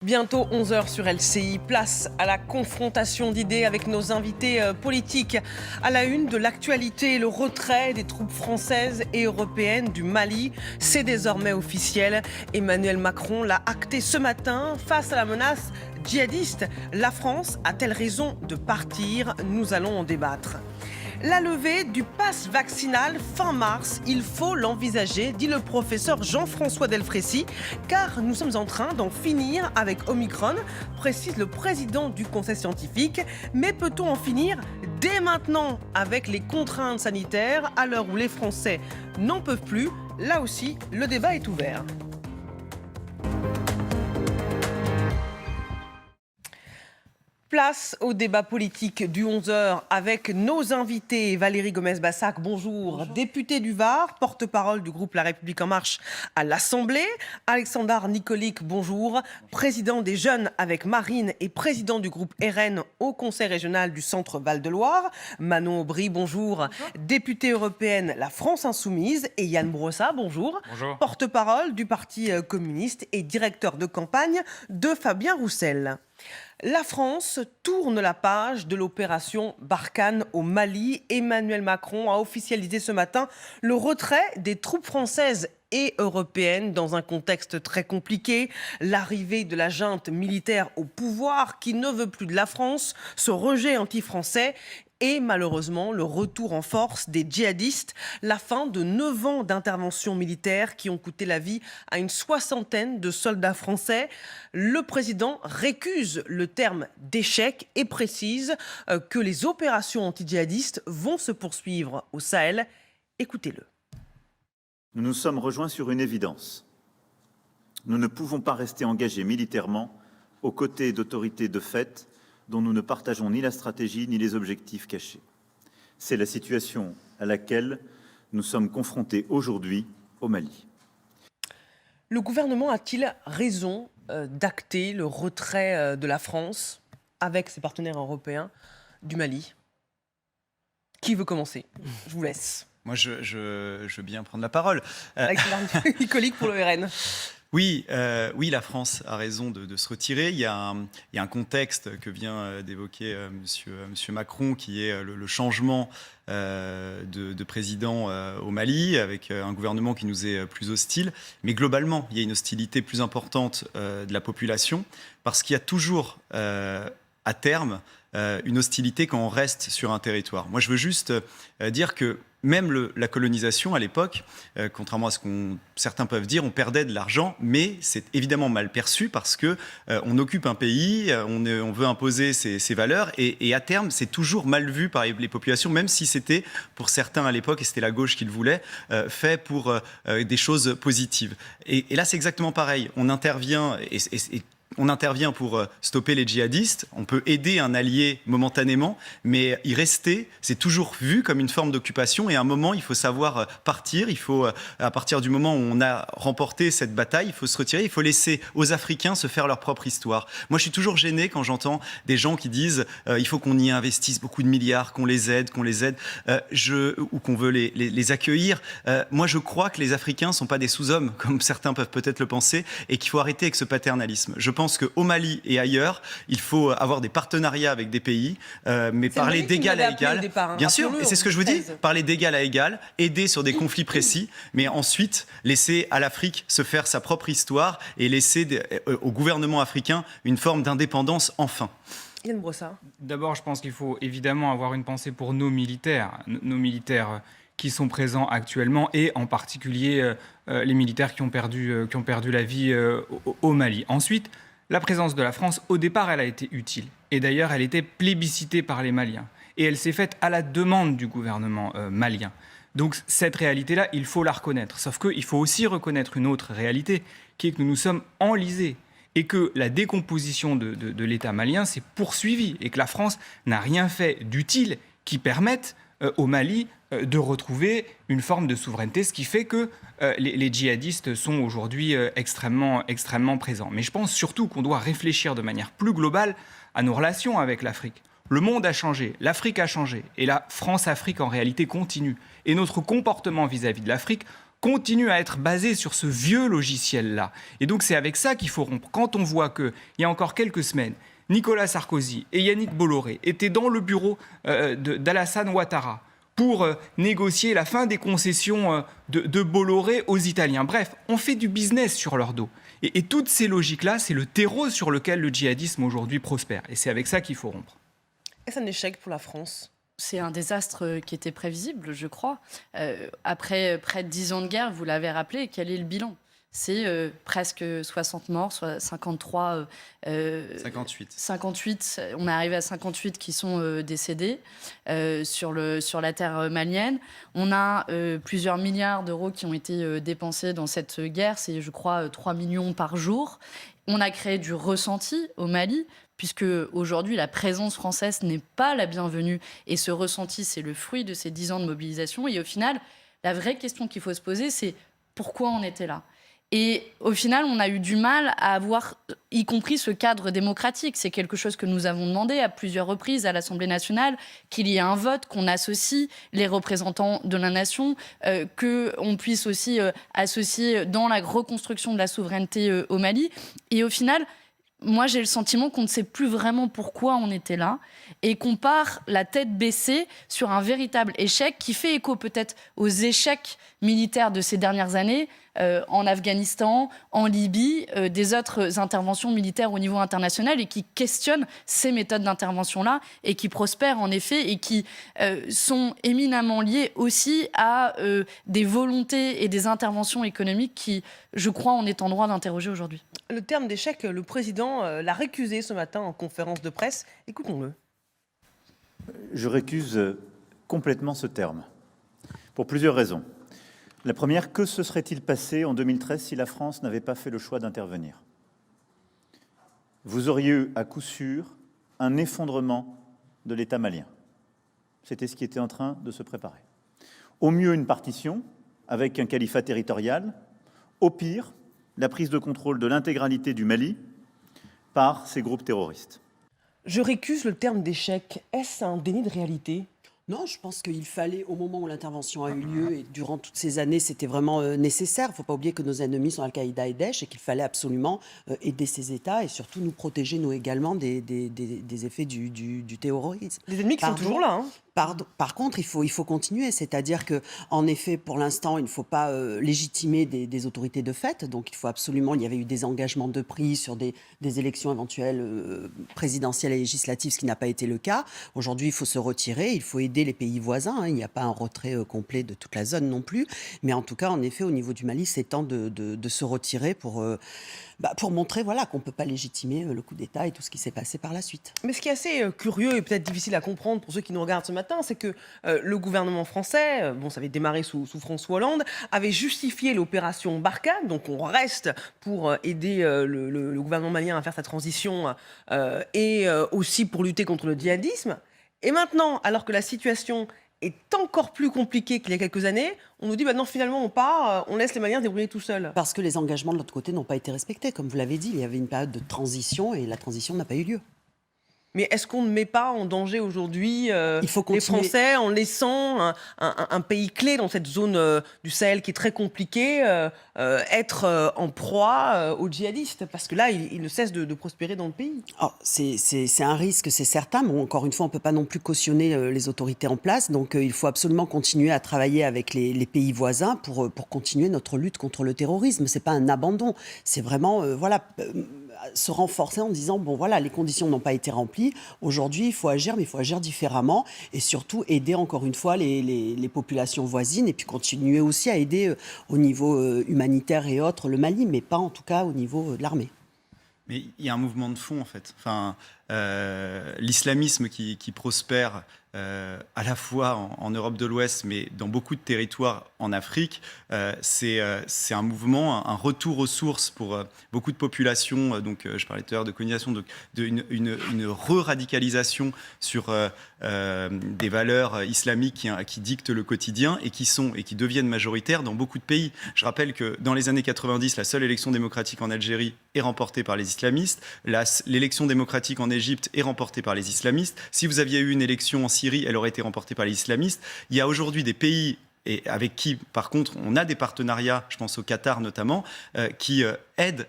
Bientôt 11 heures sur LCI, place à la confrontation d'idées avec nos invités politiques. À la une de l'actualité, le retrait des troupes françaises et européennes du Mali, c'est désormais officiel. Emmanuel Macron l'a acté ce matin face à la menace djihadiste. La France a-t-elle raison de partir? Nous allons en débattre. La levée du pass vaccinal fin mars, il faut l'envisager, dit le professeur Jean-François Delfraissy, car nous sommes en train d'en finir avec Omicron, précise le président du conseil scientifique. Mais peut-on en finir dès maintenant avec les contraintes sanitaires à l'heure où les Français n'en peuvent plus? Là aussi, le débat est ouvert. Place au débat politique du 11h avec nos invités. Valérie Gomez-Bassac, bonjour. Députée du Var, porte-parole du groupe La République En Marche à l'Assemblée. Alexandre Nicolic, bonjour. Président des Jeunes avec Marine et président du groupe RN au Conseil régional du Centre Val-de-Loire. Manon Aubry, bonjour. Députée européenne La France Insoumise. Et Yann Brossa, bonjour. Bonjour. Porte-parole du Parti communiste et directeur de campagne de Fabien Roussel. La France tourne la page de l'opération Barkhane au Mali. Emmanuel Macron a officialisé ce matin le retrait des troupes françaises et européennes dans un contexte très compliqué. L'arrivée de la junte militaire au pouvoir qui ne veut plus de la France, ce rejet anti-français et malheureusement le retour en force des djihadistes, la fin de 9 ans d'intervention militaire qui ont coûté la vie à une soixantaine de soldats français. Le président récuse le terme d'échec et précise que les opérations anti-djihadistes vont se poursuivre au Sahel. Écoutez-le. Nous nous sommes rejoints sur une évidence. Nous ne pouvons pas rester engagés militairement aux côtés d'autorités de fait dont nous ne partageons ni la stratégie ni les objectifs cachés. C'est la situation à laquelle nous sommes confrontés aujourd'hui au Mali. Le gouvernement a-t-il raison d'acter le retrait de la France avec ses partenaires européens du Mali? Qui veut commencer? Je vous laisse. Moi, je veux bien prendre la parole. Alexandre Nicolic pour le RN. Oui, la France a raison de se retirer. Il y a un contexte que vient d'évoquer monsieur Macron, qui est le changement de président au Mali, avec un gouvernement qui nous est plus hostile. Mais globalement, il y a une hostilité plus importante de la population, parce qu'il y a toujours, à terme, une hostilité quand on reste sur un territoire. Moi, je veux juste dire que même la colonisation, à l'époque, contrairement à ce que certains peuvent dire, on perdait de l'argent, mais c'est évidemment mal perçu parce que on occupe un pays, on veut imposer ses valeurs, et à terme, c'est toujours mal vu par les populations, même si c'était, pour certains à l'époque, et c'était la gauche qui le voulait, fait pour des choses positives. Et là, c'est exactement pareil. On intervient, on intervient pour stopper les djihadistes, on peut aider un allié momentanément, mais y rester, c'est toujours vu comme une forme d'occupation, et à un moment, il faut savoir partir, il faut, à partir du moment où on a remporté cette bataille, il faut se retirer, il faut laisser aux Africains se faire leur propre histoire. Moi, je suis toujours gêné quand j'entends des gens qui disent il faut qu'on y investisse beaucoup de milliards, qu'on les aide, ou qu'on veut les accueillir. Moi, je crois que les Africains ne sont pas des sous-hommes, comme certains peuvent peut-être le penser, et qu'il faut arrêter avec ce paternalisme. Je pense qu'au Mali et ailleurs, il faut avoir des partenariats avec des pays, mais parler d'égal à égal. Départ, hein. Bien sûr, et c'est ce que je vous dis, parler d'égal à égal, aider sur des conflits précis, mais ensuite laisser à l'Afrique se faire sa propre histoire et laisser au gouvernement africain une forme d'indépendance enfin. Yann Brossa. D'abord, je pense qu'il faut évidemment avoir une pensée pour nos militaires qui sont présents actuellement, et en particulier les militaires qui ont perdu la vie au Mali. Ensuite, la présence de la France, au départ, elle a été utile. Et d'ailleurs, elle était plébiscitée par les Maliens. Et elle s'est faite à la demande du gouvernement malien. Donc cette réalité-là, il faut la reconnaître. Sauf qu'il faut aussi reconnaître une autre réalité, qui est que nous nous sommes enlisés. Et que la décomposition de l'État malien s'est poursuivie. Et que la France n'a rien fait d'utile qui permette au Mali de retrouver une forme de souveraineté, ce qui fait que les djihadistes sont aujourd'hui extrêmement présents. Mais je pense surtout qu'on doit réfléchir de manière plus globale à nos relations avec l'Afrique. Le monde a changé, l'Afrique a changé, et la France-Afrique en réalité continue. Et notre comportement vis-à-vis de l'Afrique continue à être basé sur ce vieux logiciel-là. Et donc c'est avec ça qu'il faut rompre. Quand on voit qu'il y a encore quelques semaines, Nicolas Sarkozy et Yannick Bolloré étaient dans le bureau d'Alassane Ouattara pour négocier la fin des concessions de Bolloré aux Italiens. Bref, on fait du business sur leur dos. Et toutes ces logiques-là, c'est le terreau sur lequel le djihadisme aujourd'hui prospère. Et c'est avec ça qu'il faut rompre. Est-ce un échec pour la France ? C'est un désastre qui était prévisible, je crois. Après près de 10 ans de guerre, vous l'avez rappelé, quel est le bilan ? C'est presque 60 morts, soit 53... 58. On est arrivé à 58 qui sont décédés sur la terre malienne. On a plusieurs milliards d'euros qui ont été dépensés dans cette guerre. C'est, je crois, 3 millions par jour. On a créé du ressenti au Mali, puisque aujourd'hui, la présence française n'est pas la bienvenue. Et ce ressenti, c'est le fruit de ces 10 ans de mobilisation. Et au final, la vraie question qu'il faut se poser, c'est pourquoi on était là ? Et au final, on a eu du mal à avoir, y compris ce cadre démocratique. C'est quelque chose que nous avons demandé à plusieurs reprises à l'Assemblée nationale, qu'il y ait un vote, qu'on associe les représentants de la nation, qu'on puisse aussi associer dans la reconstruction de la souveraineté au Mali. Et au final, moi, j'ai le sentiment qu'on ne sait plus vraiment pourquoi on était là et qu'on part la tête baissée sur un véritable échec qui fait écho peut-être aux échecs militaires de ces dernières années en Afghanistan, en Libye, des autres interventions militaires au niveau international et qui questionnent ces méthodes d'intervention-là et qui prospèrent en effet et qui sont éminemment liées aussi à des volontés et des interventions économiques qui, je crois, on est en droit d'interroger aujourd'hui. Le terme d'échec, le président l'a récusé ce matin en conférence de presse. Écoutons-le. Je récuse complètement ce terme, pour plusieurs raisons. La première, que se serait-il passé en 2013 si la France n'avait pas fait le choix d'intervenir ? Vous auriez eu, à coup sûr, un effondrement de l'État malien. C'était ce qui était en train de se préparer. Au mieux, une partition, avec un califat territorial. Au pire, la prise de contrôle de l'intégralité du Mali par ces groupes terroristes. Je récuse le terme d'échec. Est-ce un déni de réalité ? Non, je pense qu'il fallait, au moment où l'intervention a eu lieu, et durant toutes ces années, c'était vraiment nécessaire. Il ne faut pas oublier que nos ennemis sont Al-Qaïda et Daesh, et qu'il fallait absolument aider ces États, et surtout nous protéger, nous également, des effets du terrorisme. Les ennemis qui sont toujours là, hein. Par contre, il faut continuer, c'est-à-dire que, en effet, pour l'instant, il ne faut pas légitimer des autorités de fait. Donc, il faut absolument. Il y avait eu des engagements de pris sur des élections éventuelles présidentielles et législatives, ce qui n'a pas été le cas. Aujourd'hui, il faut se retirer. Il faut aider les pays voisins. Hein. Il n'y a pas un retrait complet de toute la zone non plus. Mais en tout cas, en effet, au niveau du Mali, c'est temps de se retirer pour montrer qu'on ne peut pas légitimer le coup d'État et tout ce qui s'est passé par la suite. Mais ce qui est assez curieux et peut-être difficile à comprendre pour ceux qui nous regardent ce matin, c'est que le gouvernement français, ça avait démarré sous François Hollande, avait justifié l'opération Barkhane, donc on reste pour aider le gouvernement malien à faire sa transition et aussi pour lutter contre le djihadisme. Et maintenant, alors que la situation est encore plus compliquée qu'il y a quelques années, on nous dit non, finalement on part, on laisse les Maliens se débrouiller tout seuls. Parce que les engagements de l'autre côté n'ont pas été respectés. Comme vous l'avez dit, il y avait une période de transition et la transition n'a pas eu lieu. Mais est-ce qu'on ne met pas en danger aujourd'hui les Français en laissant un pays clé dans cette zone du Sahel qui est très compliquée être en proie aux djihadistes ? Parce que là, il ne cesse de prospérer dans le pays. C'est un risque, c'est certain. Mais encore une fois, on ne peut pas non plus cautionner les autorités en place. Donc il faut absolument continuer à travailler avec les pays voisins pour continuer notre lutte contre le terrorisme. Ce n'est pas un abandon. C'est vraiment se renforcer en disant les conditions n'ont pas été remplies. Aujourd'hui, il faut agir, mais il faut agir différemment et surtout aider encore une fois les populations voisines et puis continuer aussi à aider au niveau humanitaire et autres le Mali, mais pas en tout cas au niveau de l'armée. Mais il y a un mouvement de fond en fait. L'islamisme qui prospère à la fois en Europe de l'Ouest, mais dans beaucoup de territoires en Afrique, c'est un mouvement, un retour aux sources pour beaucoup de populations. Donc, je parlais tout à l'heure de colonisation, une re-radicalisation sur des valeurs islamiques qui dictent le quotidien et qui deviennent majoritaires dans beaucoup de pays. Je rappelle que dans les années 90, la seule élection démocratique en Algérie est remportée par les islamistes. L'élection démocratique en Égypte est remportée par les islamistes. Si vous aviez eu une élection en Syrie, elle aurait été remportée par les islamistes. Il y a aujourd'hui des pays et avec qui, par contre, on a des partenariats, je pense au Qatar notamment, qui aident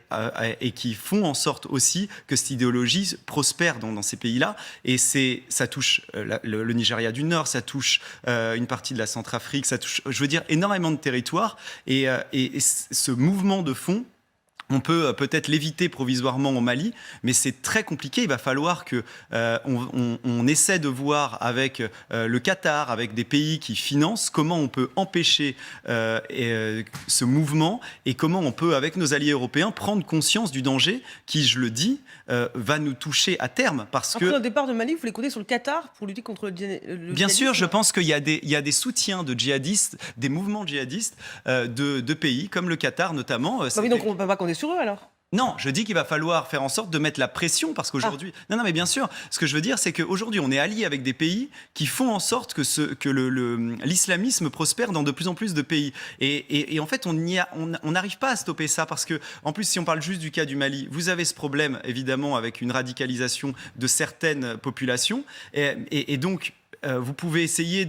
et qui font en sorte aussi que cette idéologie prospère dans ces pays-là. Et ça touche le Nigeria du Nord, ça touche une partie de la Centrafrique, ça touche, je veux dire, énormément de territoires. Et ce mouvement de fond, on peut peut-être l'éviter provisoirement au Mali, mais c'est très compliqué. Il va falloir que on essaie de voir avec le Qatar, avec des pays qui financent, comment on peut empêcher ce mouvement et comment on peut, avec nos alliés européens, prendre conscience du danger qui, je le dis, va nous toucher à terme. Parce Après que le départ de Mali, vous voulez compter sur le Qatar pour lutter contre le bien sûr, je pense qu'il y a des soutiens de djihadistes, des mouvements djihadistes de pays comme le Qatar notamment. oui, donc on ne peut pas compter sur eux alors. Non, je dis qu'il va falloir faire en sorte de mettre la pression parce qu'aujourd'hui... Non, mais bien sûr, ce que je veux dire, c'est qu'aujourd'hui, on est alliés avec des pays qui font en sorte que l'islamisme prospère dans de plus en plus de pays. Et en fait, on n'arrive pas à stopper ça parce que, en plus, si on parle juste du cas du Mali, vous avez ce problème, évidemment, avec une radicalisation de certaines populations. Et donc, vous pouvez essayer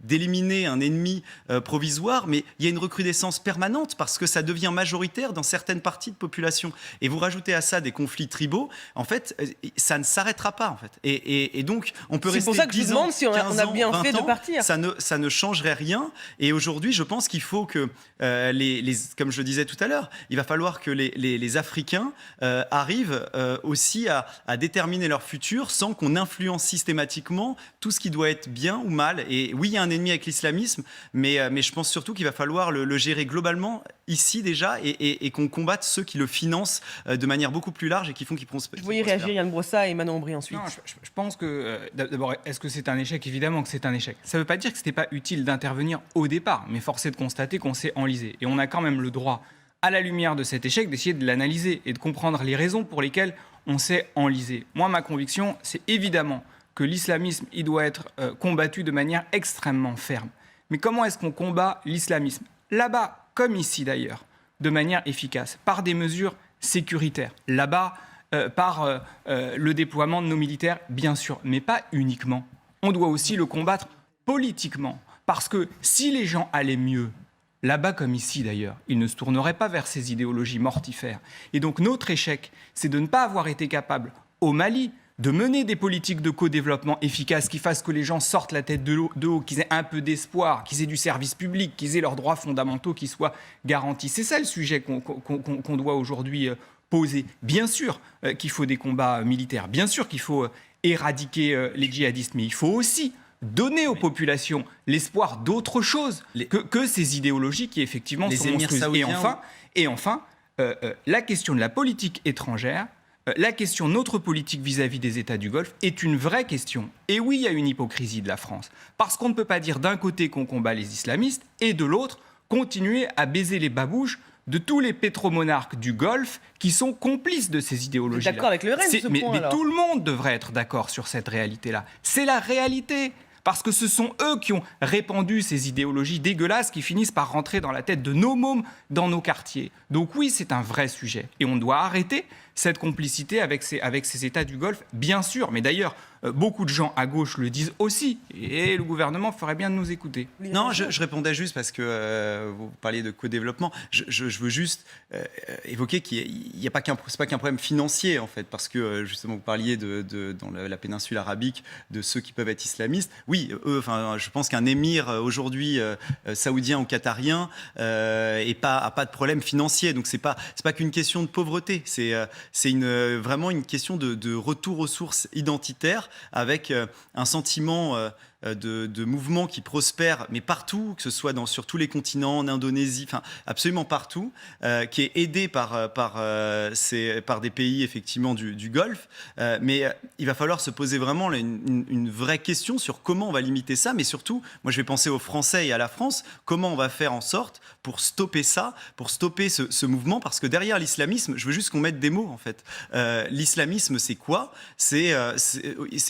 d'éliminer un ennemi provisoire, mais il y a une recrudescence permanente parce que ça devient majoritaire dans certaines parties de population. Et vous rajoutez à ça des conflits tribaux, en fait, ça ne s'arrêtera pas. En fait. Et donc, on peut rester 10 ans, 15 ans, C'est pour ça que je vous demande si on a bien fait de partir. Ça ne changerait rien. Et aujourd'hui, je pense qu'il faut que, comme je le disais tout à l'heure, il va falloir que les Africains arrivent aussi à déterminer leur futur sans qu'on influence systématiquement tout ce qui doit être bien ou mal. Et oui, il y a un ennemi avec l'islamisme, mais je pense surtout qu'il va falloir le gérer globalement ici déjà et qu'on combatte ceux qui le financent de manière beaucoup plus large et qui font qu'ils prospèrent. Je voyais réagir Yann Brossa et Manon Aubry ensuite. Non, je pense que, d'abord, est-ce que c'est un échec? Évidemment que c'est un échec. Ça ne veut pas dire que ce n'était pas utile d'intervenir au départ, mais force est de constater qu'on s'est enlisé. Et on a quand même le droit, à la lumière de cet échec, d'essayer de l'analyser et de comprendre les raisons pour lesquelles on s'est enlisé. Moi, ma conviction, c'est évidemment que l'islamisme, il doit être combattu de manière extrêmement ferme. Mais comment est-ce qu'on combat l'islamisme? Là-bas, comme ici d'ailleurs, de manière efficace, par des mesures sécuritaires. Là-bas, par le déploiement de nos militaires, bien sûr, mais pas uniquement. On doit aussi le combattre politiquement. Parce que si les gens allaient mieux, là-bas comme ici d'ailleurs, ils ne se tourneraient pas vers ces idéologies mortifères. Et donc notre échec, c'est de ne pas avoir été capable, au Mali, de mener des politiques de co-développement efficaces qui fassent que les gens sortent la tête de haut, qu'ils aient un peu d'espoir, qu'ils aient du service public, qu'ils aient leurs droits fondamentaux qui soient garantis. C'est ça le sujet qu'on doit aujourd'hui poser. Bien sûr qu'il faut des combats militaires, bien sûr qu'il faut éradiquer les djihadistes, mais il faut aussi donner aux populations l'espoir d'autre chose que ces idéologies qui effectivement sont monstrueuses. Et enfin, la question de la politique étrangère, la question de notre politique vis-à-vis des États du Golfe est une vraie question. Et oui, il y a une hypocrisie de la France. Parce qu'on ne peut pas dire d'un côté qu'on combat les islamistes et de l'autre continuer à baiser les babouches de tous les pétromonarques du Golfe qui sont complices de ces idéologies-là. D'accord avec le reste, ce point, mais alors. tout le monde devrait être d'accord sur cette réalité-là. C'est la réalité. Parce que ce sont eux qui ont répandu ces idéologies dégueulasses qui finissent par rentrer dans la tête de nos mômes dans nos quartiers. Donc oui, c'est un vrai sujet. Et on doit arrêter cette complicité avec ces États du Golfe, bien sûr. Mais d'ailleurs, beaucoup de gens à gauche le disent aussi. Et le gouvernement ferait bien de nous écouter. Non, je répondais juste parce que vous parliez de co-développement. Je veux juste évoquer qu'il n'y a pas c'est pas qu'un problème financier, en fait, parce que justement, vous parliez dans la péninsule arabique de ceux qui peuvent être islamistes. Oui, je pense qu'un émir aujourd'hui saoudien ou qatarien n'a pas de problème financier. Donc, c'est pas qu'une question de pauvreté. C'est vraiment une question de retour aux sources identitaires avec un sentiment de mouvements qui prospèrent, mais partout, que ce soit sur tous les continents, en Indonésie, enfin absolument partout, qui est aidé par des pays effectivement du Golfe. Mais il va falloir se poser vraiment une vraie question sur comment on va limiter ça, mais surtout, moi je vais penser aux Français et à la France, comment on va faire en sorte pour stopper ça, pour stopper ce mouvement, parce que derrière l'islamisme, je veux juste qu'on mette des mots en fait. L'islamisme, c'est quoi ? C'est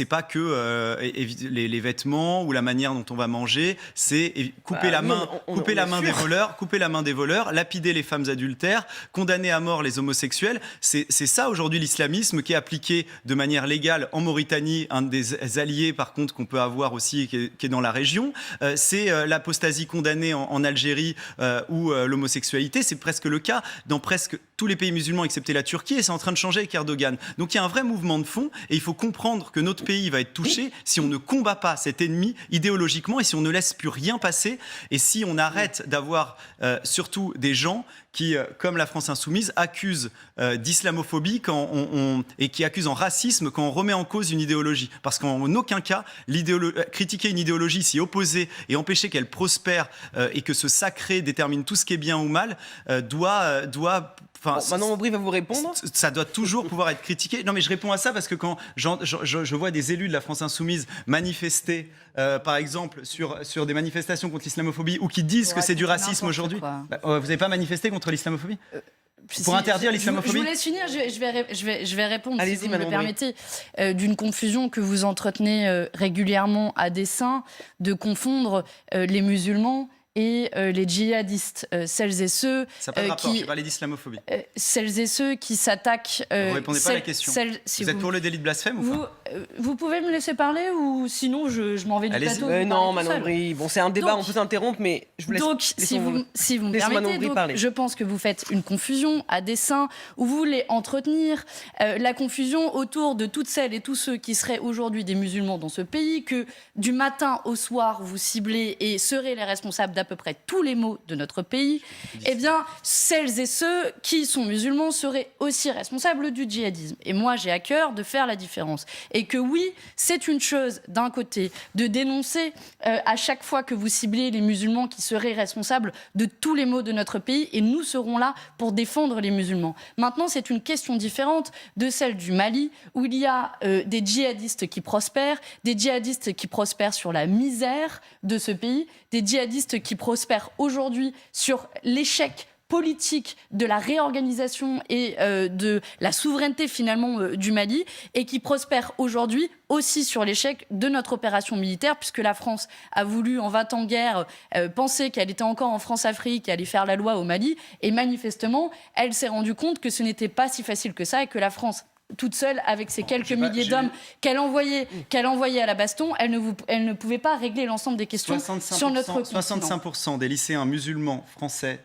pas que les vêtements vêtements ou la manière dont on va manger, c'est couper la main, couper la main des voleurs, lapider les femmes adultères, condamner à mort les homosexuels. C'est ça aujourd'hui l'islamisme qui est appliqué de manière légale en Mauritanie, un des alliés par contre qu'on peut avoir aussi qui est dans la région. C'est l'apostasie condamnée en Algérie ou l'homosexualité. C'est presque le cas dans presque tous les pays musulmans excepté la Turquie, et c'est en train de changer avec Erdogan. Donc il y a un vrai mouvement de fond, et il faut comprendre que notre pays va être touché si on ne combat pas cet ennemi idéologiquement, et si on ne laisse plus rien passer, et si on arrête d'avoir surtout des gens qui, comme la France insoumise, accusent d'islamophobie et qui accusent en racisme quand on remet en cause une idéologie. Parce qu'en aucun cas, critiquer une idéologie, s'y opposer et empêcher qu'elle prospère et que ce sacré détermine tout ce qui est bien ou mal, doit Manon Aubry va vous répondre. Ça doit toujours pouvoir être critiqué. Non, mais je réponds à ça parce que quand je vois des élus de la France insoumise manifester, par exemple, sur des manifestations contre l'islamophobie ou qui disent que c'est du racisme aujourd'hui. Vous n'avez pas manifesté contre l'islamophobie ? Pour interdire l'islamophobie ? Je vous laisse finir, je vais répondre, si vous me Manon le permettez, d'une confusion que vous entretenez régulièrement à dessein, de confondre les musulmans et les djihadistes, celles et ceux ça n'a pas de rapport, j'ai parlé d'islamophobie. Celles et ceux qui s'attaquent... vous ne répondez pas à la question. Vous êtes pour le délit de blasphème ou pas ? Vous pouvez me laisser parler ou sinon je m'en vais du plateau. Non, Manon Aubry, bon, c'est un débat, on peut s'interrompre, mais je vous laisse. Donc, si vous me permettez, je pense que vous faites une confusion à dessein, où vous voulez entretenir la confusion autour de toutes celles et tous ceux qui seraient aujourd'hui des musulmans dans ce pays, que du matin au soir, vous ciblez et serez les responsables d'à peu près tous les maux de notre pays. Eh bien, celles et ceux qui sont musulmans seraient aussi responsables du djihadisme. Et moi, j'ai à cœur de faire la différence. Et que oui, c'est une chose, d'un côté, de dénoncer à chaque fois que vous ciblez les musulmans qui seraient responsables de tous les maux de notre pays, et nous serons là pour défendre les musulmans. Maintenant, c'est une question différente de celle du Mali, où il y a des djihadistes qui prospèrent sur la misère de ce pays, des djihadistes qui prospèrent aujourd'hui sur l'échec politique de la réorganisation et de la souveraineté finalement du Mali, et qui prospère aujourd'hui aussi sur l'échec de notre opération militaire, puisque la France a voulu, en 20 ans de guerre, penser qu'elle était encore en France-Afrique et allait faire la loi au Mali, et manifestement, elle s'est rendue compte que ce n'était pas si facile que ça, et que la France, toute seule, avec ces quelques milliers d'hommes qu'elle envoyait à la baston, elle ne pouvait pas régler l'ensemble des questions sur notre continent. 65% des lycéens musulmans français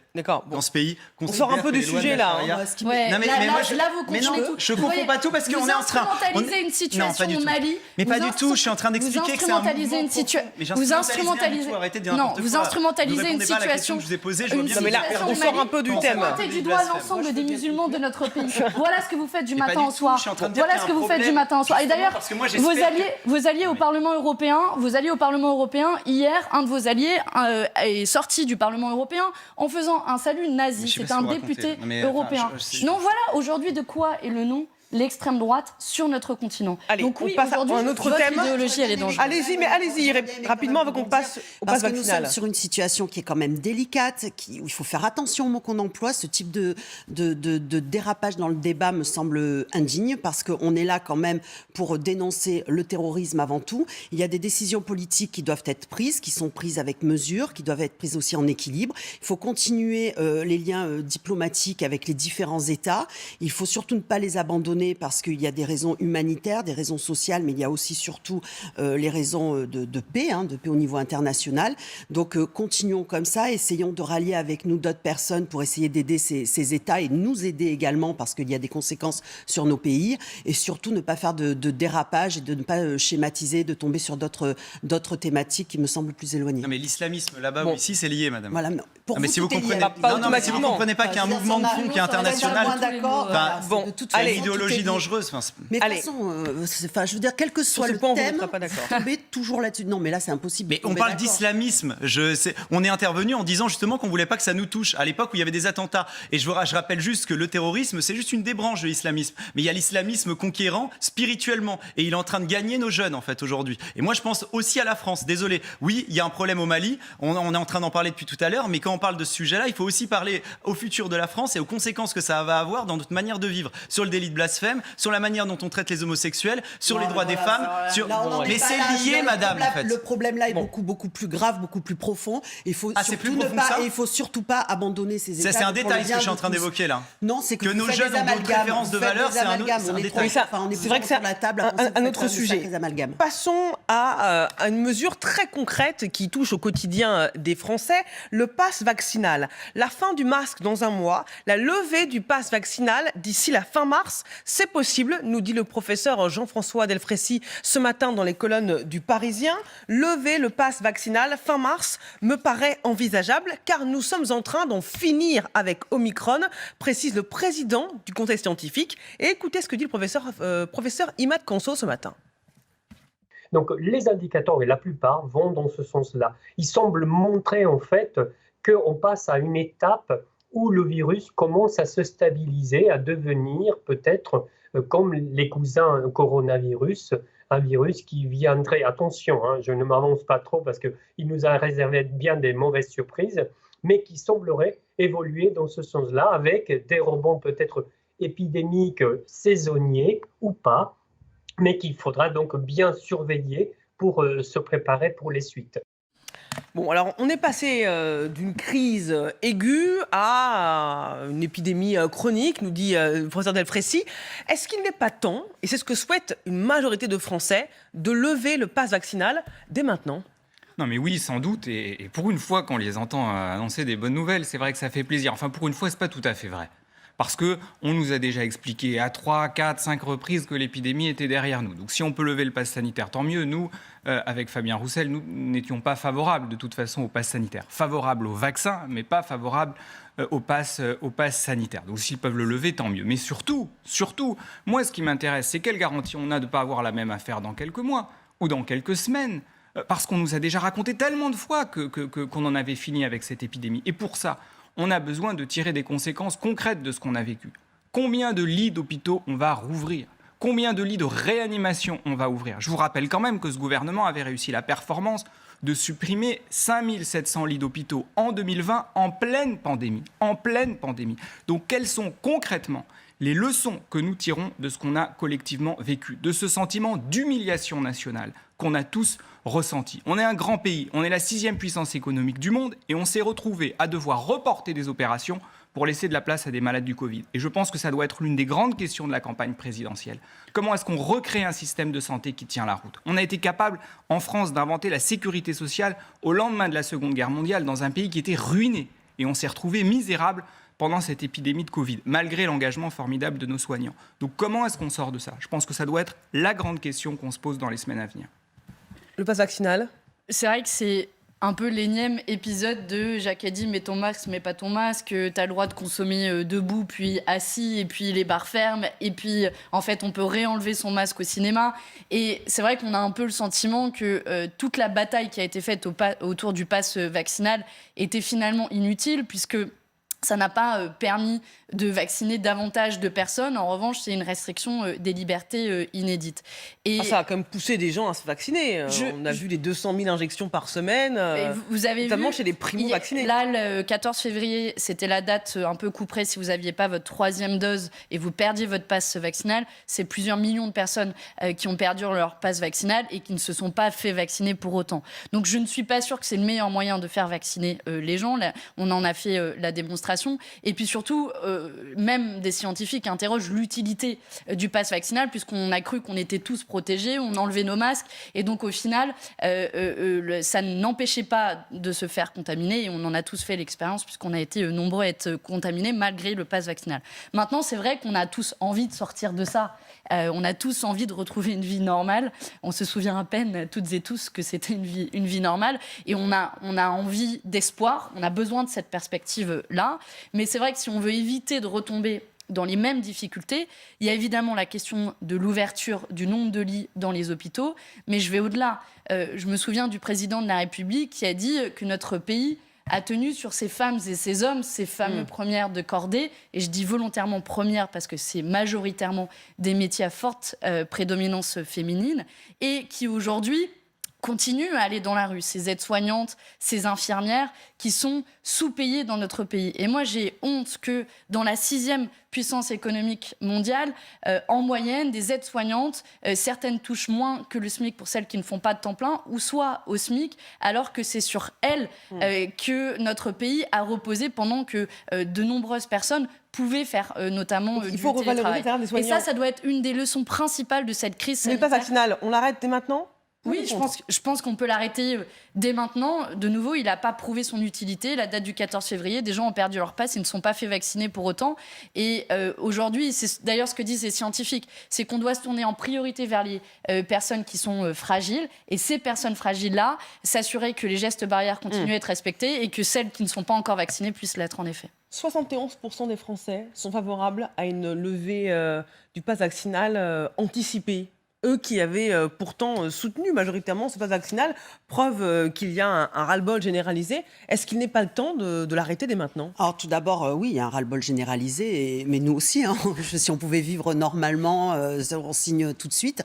dans ce pays. On sort un peu du sujet là. Là, vous comprenez tout. Je comprends pas tout parce qu'on est en train. Vous instrumentalisez une situation au Mali. Mais pas du tout. Je suis en train d'expliquer que c'est un mouvement. Vous instrumentalisez. Non, vous instrumentalisez une situation. Je vous ai posée. Je vois bien. Mais là, on sort un peu du thème. Vous pointez du doigt l'ensemble des musulmans de notre pays. Voilà ce que vous faites du matin au soir. Voilà ce que vous faites du matin au soir. Et d'ailleurs, vous alliez au Parlement européen. Hier, un de vos alliés est sorti du Parlement européen en faisant un salut nazi. C'est un député européen. Non, voilà aujourd'hui de quoi est le nom l'extrême droite sur notre continent. Allez, donc oui, on passe à aujourd'hui, un autre votre thème. idéologie, elle est dangereuse. Allez-y, rapidement avant qu'on passe au pass Parce que nous vaccinal. sommes sur une situation qui est quand même délicate, où il faut faire attention aux mots qu'on emploie. Ce type de dérapage dans le débat me semble indigne, parce qu'on est là quand même pour dénoncer le terrorisme avant tout. Il y a des décisions politiques qui doivent être prises, qui sont prises avec mesure, qui doivent être prises aussi en équilibre. Il faut continuer les liens diplomatiques avec les différents États. Il faut surtout ne pas les abandonner, parce qu'il y a des raisons humanitaires, des raisons sociales, mais il y a aussi surtout les raisons de paix au niveau international. Donc continuons comme ça, essayons de rallier avec nous d'autres personnes pour essayer d'aider ces États et nous aider également, parce qu'il y a des conséquences sur nos pays, et surtout ne pas faire de dérapage et de ne pas schématiser, de tomber sur d'autres thématiques qui me semblent plus éloignées. Non, mais l'islamisme là-bas ou ici, c'est lié, madame. Voilà, mais si vous comprenez pas qu'il y a un mouvement de fond qui est international, idéologie dangereuse. Mais de toute façon, je veux dire, quel que soit le thème, tomber toujours là-dessus. Non, mais là, c'est impossible. Mais on parle d'islamisme. On est intervenu en disant justement qu'on voulait pas que ça nous touche. À l'époque où il y avait des attentats. Et je rappelle juste que le terrorisme, c'est juste une des branches de l'islamisme. Mais il y a l'islamisme conquérant spirituellement. Et il est en train de gagner nos jeunes, en fait, aujourd'hui. Et moi, je pense aussi à la France. Désolé. Oui, il y a un problème au Mali. On est en train d'en parler depuis tout à l'heure. Mais quand on parle de ce sujet-là, il faut aussi parler au futur de la France et aux conséquences que ça va avoir dans notre manière de vivre. Sur le délit de blasphème, blasphème, sur la manière dont on traite les homosexuels, sur les droits des voilà, femmes. Là, on en est Mais pas c'est là. lié, madame, en fait. Le problème là est beaucoup plus grave, beaucoup plus profond. Il faut Ah, c'est surtout plus profond que ça il faut surtout pas abandonner ces étapes. C'est un pour le détail ce bien que je suis en de train tous. d'évoquer là. Non, c'est que Que vous nos faites jeunes des ont d'autres amalgames, préférences de vous faites valeurs, des c'est un amalgames, détail. on est Oui, ça, enfin, on est c'est vrai que c'est sur la table, un autre sujet. Des amalgames. Passons à une mesure très concrète qui touche au quotidien des Français, le pass vaccinal. La fin du masque dans un mois, la levée du pass vaccinal d'ici la fin mars, c'est possible, nous dit le professeur Jean-François Delfrécy ce matin dans les colonnes du Parisien. Lever le pass vaccinal fin mars me paraît envisageable car nous sommes en train d'en finir avec Omicron, précise le président du Conseil scientifique. Et écoutez ce que dit le professeur Imad Kanso ce matin. Donc les indicateurs, et la plupart, vont dans ce sens-là. Ils semblent montrer en fait qu'on passe à une étape où le virus commence à se stabiliser, à devenir peut-être comme les cousins coronavirus, un virus qui viendrait, attention, je ne m'avance pas trop parce qu'il nous a réservé bien des mauvaises surprises, mais qui semblerait évoluer dans ce sens-là avec des rebonds peut-être épidémiques saisonniers ou pas, mais qu'il faudra donc bien surveiller pour se préparer pour les suites. Bon, alors on est passé d'une crise aiguë à une épidémie chronique, nous dit le professeur Delfrécy. Est-ce qu'il n'est pas temps, et c'est ce que souhaite une majorité de Français, de lever le pass vaccinal dès maintenant ? Non mais oui, sans doute, et pour une fois qu'on les entend annoncer des bonnes nouvelles, c'est vrai que ça fait plaisir. Enfin, pour une fois, c'est pas tout à fait vrai. Parce qu'on nous a déjà expliqué à 3, 4, 5 reprises que l'épidémie était derrière nous. Donc si on peut lever le pass sanitaire, tant mieux. Nous, avec Fabien Roussel, nous n'étions pas favorables de toute façon au pass sanitaire. Favorables au vaccin, mais pas favorables au pass sanitaire. Donc s'ils peuvent le lever, tant mieux. Mais surtout, moi ce qui m'intéresse, c'est quelle garantie on a de ne pas avoir la même affaire dans quelques mois ou dans quelques semaines. Parce qu'on nous a déjà raconté tellement de fois qu'on en avait fini avec cette épidémie. Et pour ça, on a besoin de tirer des conséquences concrètes de ce qu'on a vécu. Combien de lits d'hôpitaux on va rouvrir ? Combien de lits de réanimation on va ouvrir ? Je vous rappelle quand même que ce gouvernement avait réussi la performance de supprimer 5700 lits d'hôpitaux en 2020 en pleine pandémie. Donc quelles sont concrètement les leçons que nous tirons de ce qu'on a collectivement vécu, de ce sentiment d'humiliation nationale qu'on a tous ressenti. On est un grand pays, on est la 6e puissance économique du monde et on s'est retrouvé à devoir reporter des opérations pour laisser de la place à des malades du Covid. Et je pense que ça doit être l'une des grandes questions de la campagne présidentielle. Comment est-ce qu'on recrée un système de santé qui tient la route ? On a été capable, en France, d'inventer la sécurité sociale au lendemain de la Seconde Guerre mondiale dans un pays qui était ruiné. Et on s'est retrouvé misérable pendant cette épidémie de Covid, malgré l'engagement formidable de nos soignants. Donc comment est-ce qu'on sort de ça ? Je pense que ça doit être la grande question qu'on se pose dans les semaines à venir. Le pass vaccinal ? C'est vrai que c'est un peu l'énième épisode de Jacques a dit mets ton masque, mets pas ton masque, t'as le droit de consommer debout puis assis et puis les bars ferment et puis en fait on peut réenlever son masque au cinéma et c'est vrai qu'on a un peu le sentiment que toute la bataille qui a été faite autour du pass vaccinal était finalement inutile puisque ça n'a pas permis de vacciner davantage de personnes. En revanche, c'est une restriction des libertés inédite. Et ça a quand même poussé des gens à se vacciner. On a vu les 200 000 injections par semaine, vous avez notamment vu, chez les primo-vaccinés. Là, le 14 février, c'était la date un peu couperée si vous n'aviez pas votre 3e dose et vous perdiez votre passe vaccinal. C'est plusieurs millions de personnes qui ont perdu leur passe vaccinal et qui ne se sont pas fait vacciner pour autant. Donc je ne suis pas sûre que c'est le meilleur moyen de faire vacciner les gens. Là, on en a fait la démonstration. Et puis surtout, même des scientifiques interrogent l'utilité du pass vaccinal puisqu'on a cru qu'on était tous protégés, on enlevait nos masques et donc au final, ça n'empêchait pas de se faire contaminer et on en a tous fait l'expérience puisqu'on a été nombreux à être contaminés malgré le pass vaccinal. Maintenant, c'est vrai qu'on a tous envie de sortir de ça. On a tous envie de retrouver une vie normale. On se souvient à peine, toutes et tous, que c'était une vie normale. Et on a envie d'espoir, on a besoin de cette perspective-là. Mais c'est vrai que si on veut éviter de retomber dans les mêmes difficultés, il y a évidemment la question de l'ouverture du nombre de lits dans les hôpitaux. Mais je vais au-delà. Je me souviens du président de la République qui a dit que notre pays a tenu sur ces femmes et ces hommes, ces fameux premières de cordée. Et je dis volontairement premières parce que c'est majoritairement des métiers à forte prédominance féminine et qui aujourd'hui continuent à aller dans la rue, ces aides-soignantes, ces infirmières qui sont sous-payées dans notre pays. Et moi, j'ai honte que dans la 6e puissance économique mondiale, en moyenne, des aides-soignantes, certaines touchent moins que le SMIC pour celles qui ne font pas de temps plein, ou soit au SMIC, alors que c'est sur elles que notre pays a reposé pendant que de nombreuses personnes pouvaient faire notamment Il du faut revaloriser télétravail. des Et soignants. ça doit être une des leçons principales de cette crise Mais le sanitaire. pass vaccinal, on l'arrête dès maintenant? Oui, je pense qu'on peut l'arrêter dès maintenant. De nouveau, il n'a pas prouvé son utilité. La date du 14 février, des gens ont perdu leur passe, ils ne sont pas fait vacciner pour autant. Et aujourd'hui, c'est d'ailleurs ce que disent les scientifiques, c'est qu'on doit se tourner en priorité vers les personnes qui sont fragiles. Et ces personnes fragiles-là, s'assurer que les gestes barrières continuent à être respectés et que celles qui ne sont pas encore vaccinées puissent l'être en effet. 71% des Français sont favorables à une levée du pass vaccinal anticipée. Eux qui avaient pourtant soutenu majoritairement ce pass vaccinal, preuve qu'il y a un ras-le-bol généralisé. Est-ce qu'il n'est pas le temps de l'arrêter dès maintenant? Alors tout d'abord, oui, il y a un ras-le-bol généralisé, mais nous aussi, hein, si on pouvait vivre normalement, on signe tout de suite.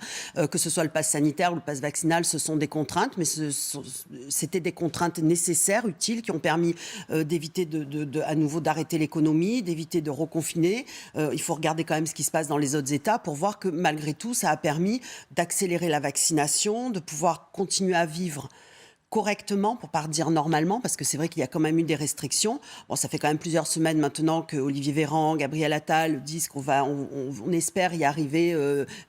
Que ce soit le pass sanitaire ou le pass vaccinal, ce sont des contraintes, mais c'était des contraintes nécessaires, utiles, qui ont permis d'éviter à nouveau d'arrêter l'économie, d'éviter de reconfiner. Il faut regarder quand même ce qui se passe dans les autres États pour voir que malgré tout, ça a permis d'accélérer la vaccination, de pouvoir continuer à vivre correctement, pour pas dire normalement, parce que c'est vrai qu'il y a quand même eu des restrictions. Bon, ça fait quand même plusieurs semaines maintenant que Olivier Véran, Gabriel Attal disent on espère y arriver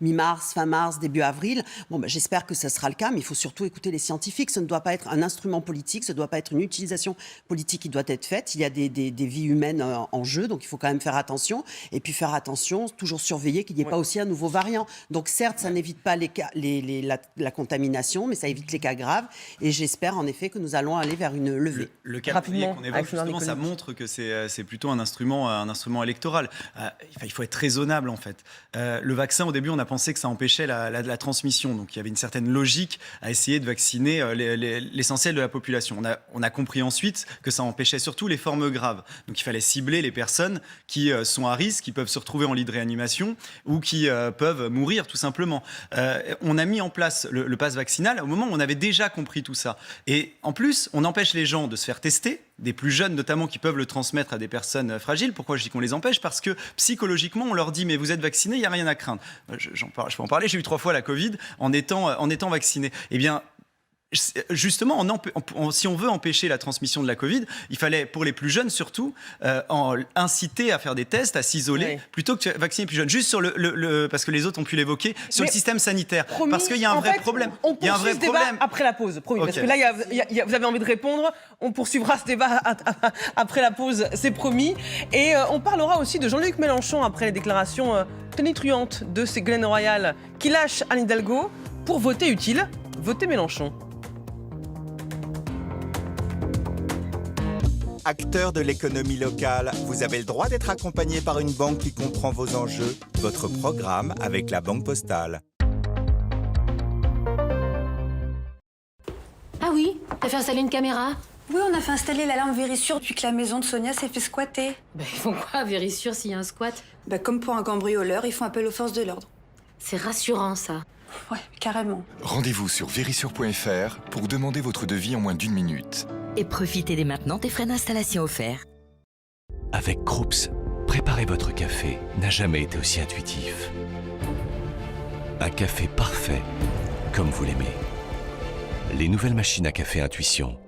mi-mars, fin mars, début avril. Bon, j'espère que ça sera le cas, mais il faut surtout écouter les scientifiques. Ce ne doit pas être un instrument politique, ce ne doit pas être une utilisation politique qui doit être faite. Il y a des vies humaines en jeu, donc il faut quand même faire attention. Et puis faire attention, toujours surveiller qu'il n'y ait pas aussi un nouveau variant. Donc certes, ça n'évite pas la contamination, mais ça évite les cas graves. Et j'espère en effet que nous allons aller vers une levée. Le calendrier qu'on évoque, justement, ça montre que c'est plutôt un instrument électoral. Il faut être raisonnable, en fait. Le vaccin, au début, on a pensé que ça empêchait la transmission. Donc, il y avait une certaine logique à essayer de vacciner l'essentiel de la population. On a compris ensuite que ça empêchait surtout les formes graves. Donc, il fallait cibler les personnes qui sont à risque, qui peuvent se retrouver en lit de réanimation ou qui peuvent mourir, tout simplement. On a mis en place le pass vaccinal au moment où on avait déjà compris tout ça. Et en plus, on empêche les gens de se faire tester, des plus jeunes notamment qui peuvent le transmettre à des personnes fragiles. Pourquoi je dis qu'on les empêche? Parce que psychologiquement, on leur dit « mais vous êtes vaccinés, il n'y a rien à craindre ». Je peux en parler, j'ai eu 3 fois la Covid en étant vacciné. Eh bien, justement, si on veut empêcher la transmission de la Covid, il fallait, pour les plus jeunes surtout, inciter à faire des tests, à s'isoler, plutôt que de vacciner les plus jeunes. Juste sur parce que les autres ont pu l'évoquer, sur le système sanitaire. Promis, parce qu'il y a un vrai problème. On poursuit ce débat après la pause, promis. Okay. Parce que là, vous avez envie de répondre. On poursuivra ce débat après la pause, c'est promis. Et on parlera aussi de Jean-Luc Mélenchon après les déclarations tonitruantes de Ségolène Royal qui lâche Anne Hidalgo pour voter utile, voter Mélenchon. Acteur de l'économie locale, vous avez le droit d'être accompagné par une banque qui comprend vos enjeux. Votre programme avec la Banque Postale. Ah oui, t'as fait installer une caméra? Oui, on a fait installer l'alarme Vérissure depuis que la maison de Sonia s'est fait squatter. Ils font quoi, Vérissure, s'il y a un squat? Comme pour un cambrioleur, ils font appel aux forces de l'ordre. C'est rassurant, ça. Ouais, carrément. Rendez-vous sur vérissure.fr pour demander votre devis en moins d'1 minute. Et profitez dès maintenant des frais d'installation offerts. Avec Krups, préparer votre café n'a jamais été aussi intuitif. Un café parfait, comme vous l'aimez. Les nouvelles machines à café Intuition.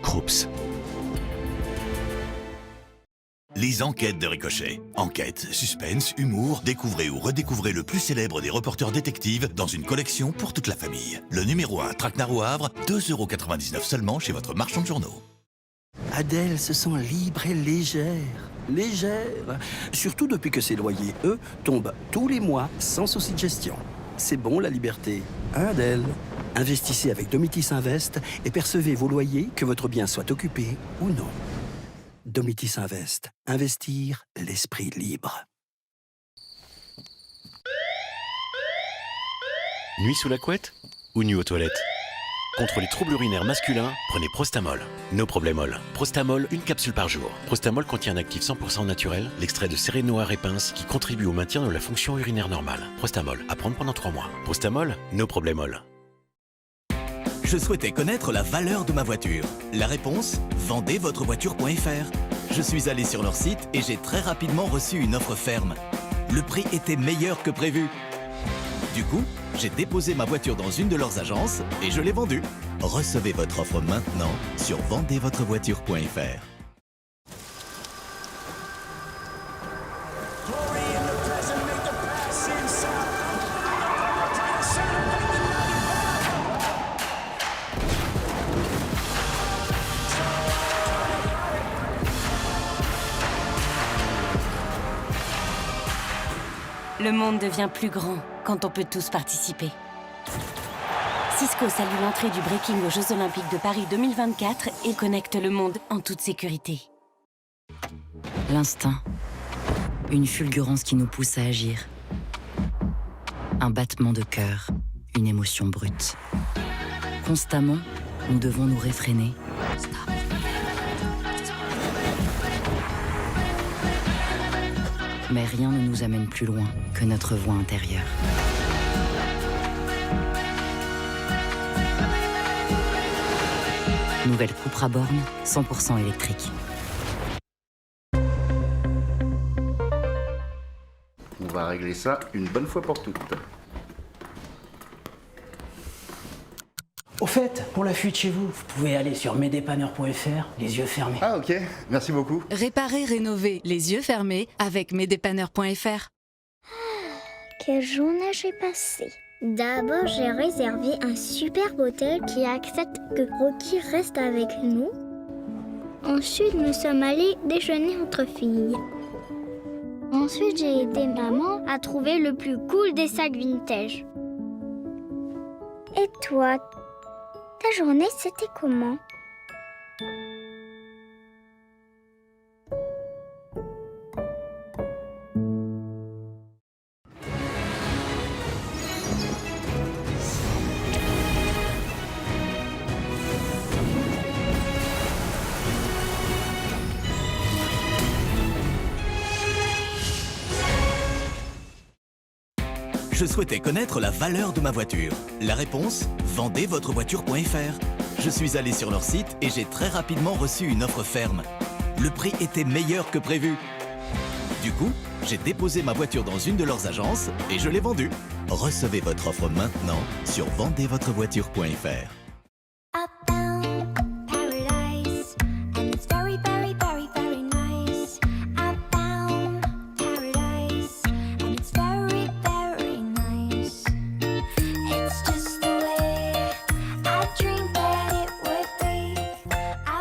Krups. Les enquêtes de Ricochet. Enquête, suspense, humour, découvrez ou redécouvrez le plus célèbre des reporters détectives dans une collection pour toute la famille. Le numéro 1, Traquenard au Havre, 2,99 € seulement chez votre marchand de journaux. Adèle se sent libre et légère. Légère. Surtout depuis que ses loyers, eux, tombent tous les mois sans souci de gestion. C'est bon la liberté. Hein, Adèle? Investissez avec Domitis Invest et percevez vos loyers, que votre bien soit occupé ou non. Domitis Invest. Investir l'esprit libre. Nuit sous la couette ou nuit aux toilettes? Contre les troubles urinaires masculins, prenez Prostamol. No Problémol. Prostamol, une capsule par jour. Prostamol contient un actif 100% naturel, l'extrait de céréales noires et pinces qui contribue au maintien de la fonction urinaire normale. Prostamol, à prendre pendant 3 mois. Prostamol, No Problémol. Je souhaitais connaître la valeur de ma voiture. La réponse, vendezvotrevoiture.fr. Je suis allé sur leur site et j'ai très rapidement reçu une offre ferme. Le prix était meilleur que prévu. Du coup, j'ai déposé ma voiture dans une de leurs agences et je l'ai vendue. Recevez votre offre maintenant sur vendezvotrevoiture.fr. Le monde devient plus grand quand on peut tous participer. Cisco salue l'entrée du breaking aux Jeux Olympiques de Paris 2024 et connecte le monde en toute sécurité. L'instinct. Une fulgurance qui nous pousse à agir. Un battement de cœur, une émotion brute. Constamment, nous devons nous réfréner. Mais rien ne nous amène plus loin que notre voix intérieure. Nouvelle Cupra Born, 100% électrique. On va régler ça une bonne fois pour toutes. Au fait, pour la fuite chez vous, vous pouvez aller sur mesdépanneurs.fr, les yeux fermés. Ah ok, merci beaucoup. Réparer, rénover, les yeux fermés avec mesdépanneurs.fr. Quelle journée j'ai passée. D'abord, j'ai réservé un superbe hôtel qui accepte que Rocky reste avec nous. Ensuite, nous sommes allés déjeuner entre filles. Ensuite, j'ai aidé maman à trouver le plus cool des sacs vintage. Et toi, ta journée, c'était comment ? Je souhaitais connaître la valeur de ma voiture. La réponse, vendezvotrevoiture.fr. Je suis allé sur leur site et j'ai très rapidement reçu une offre ferme. Le prix était meilleur que prévu. Du coup, j'ai déposé ma voiture dans une de leurs agences et je l'ai vendue. Recevez votre offre maintenant sur vendezvotrevoiture.fr.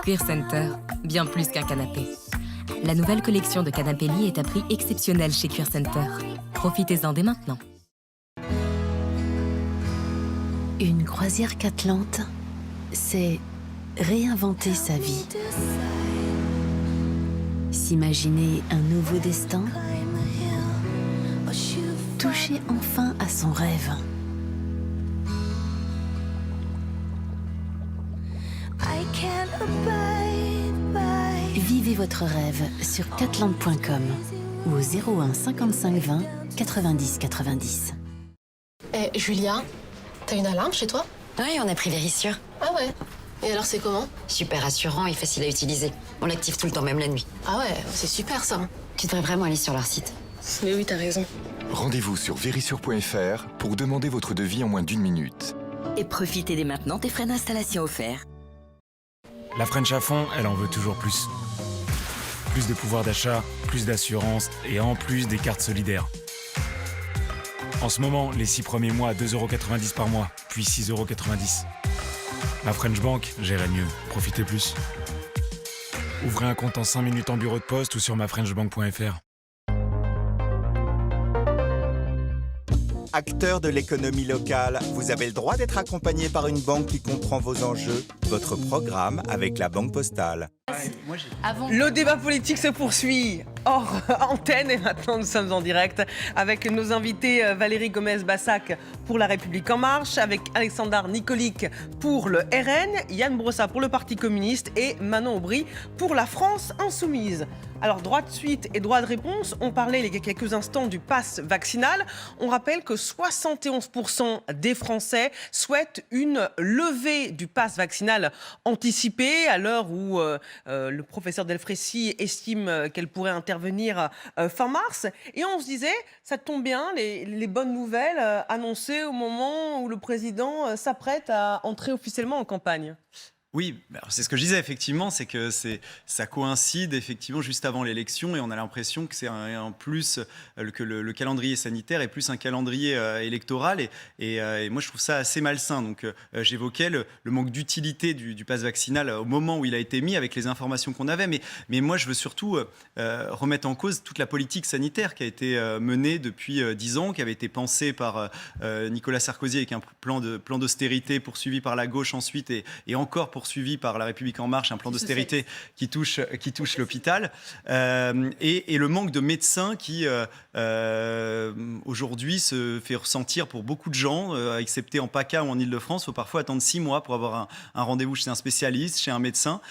Cuir Center, bien plus qu'un canapé. La nouvelle collection de canapés lits est à prix exceptionnel chez Cuir Center. Profitez-en dès maintenant. Une croisière qu'Atlante, c'est réinventer sa vie. S'imaginer un nouveau destin. Toucher enfin à son rêve. Vivez votre rêve sur catlante.com ou au 01 55 20 90 90. Julia, t'as une alarme chez toi? Oui, on a pris Vérissure. Ah ouais? Et alors c'est comment? Super rassurant et facile à utiliser. On l'active tout le temps, même la nuit. Ah ouais, c'est super ça. Tu devrais vraiment aller sur leur site. Mais oui, t'as raison. Rendez-vous sur vérissure.fr pour demander votre devis en moins d'1 minute. Et profitez dès maintenant des frais d'installation offerts. La French à fond, elle en veut toujours plus. Plus de pouvoir d'achat, plus d'assurance et en plus des cartes solidaires. En ce moment, les 6 premiers mois à 2,90 € par mois, puis 6,90 €. La French Bank, gérez mieux, profitez plus. Ouvrez un compte en 5 minutes en bureau de poste ou sur mafrenchbank.fr. Acteur de l'économie locale, vous avez le droit d'être accompagné par une banque qui comprend vos enjeux. Votre programme avec la Banque Postale. Le débat politique se poursuit hors antenne et maintenant nous sommes en direct avec nos invités Valérie Gomez-Bassac pour La République En Marche, avec Alexandre Nicolic pour le RN, Yann Brossa pour le Parti communiste et Manon Aubry pour la France Insoumise. Alors, droit de suite et droit de réponse, on parlait il y a quelques instants du pass vaccinal. On rappelle que 71% des Français souhaitent une levée du pass vaccinal anticipé à l'heure où le professeur Delfrécy estime qu'elle pourrait intervenir fin mars. Et on se disait, ça tombe bien, les bonnes nouvelles annoncées au moment où le président s'apprête à entrer officiellement en campagne. Oui, c'est ce que je disais effectivement, c'est que ça coïncide effectivement juste avant l'élection et on a l'impression que c'est en plus que le calendrier sanitaire est plus un calendrier électoral et moi je trouve ça assez malsain. Donc j'évoquais le manque d'utilité du pass vaccinal au moment où il a été mis avec les informations qu'on avait, mais moi je veux surtout remettre en cause toute la politique sanitaire qui a été menée depuis 10 ans, qui avait été pensée par Nicolas Sarkozy avec un plan d'austérité poursuivi par la gauche ensuite et encore poursuivi par La République En Marche, un plan d'austérité qui touche l'hôpital, et le manque de médecins qui aujourd'hui se fait ressentir pour beaucoup de gens, excepté en PACA ou en Ile-de-France. Il faut parfois attendre 6 mois pour avoir un rendez-vous chez un spécialiste, chez un médecin.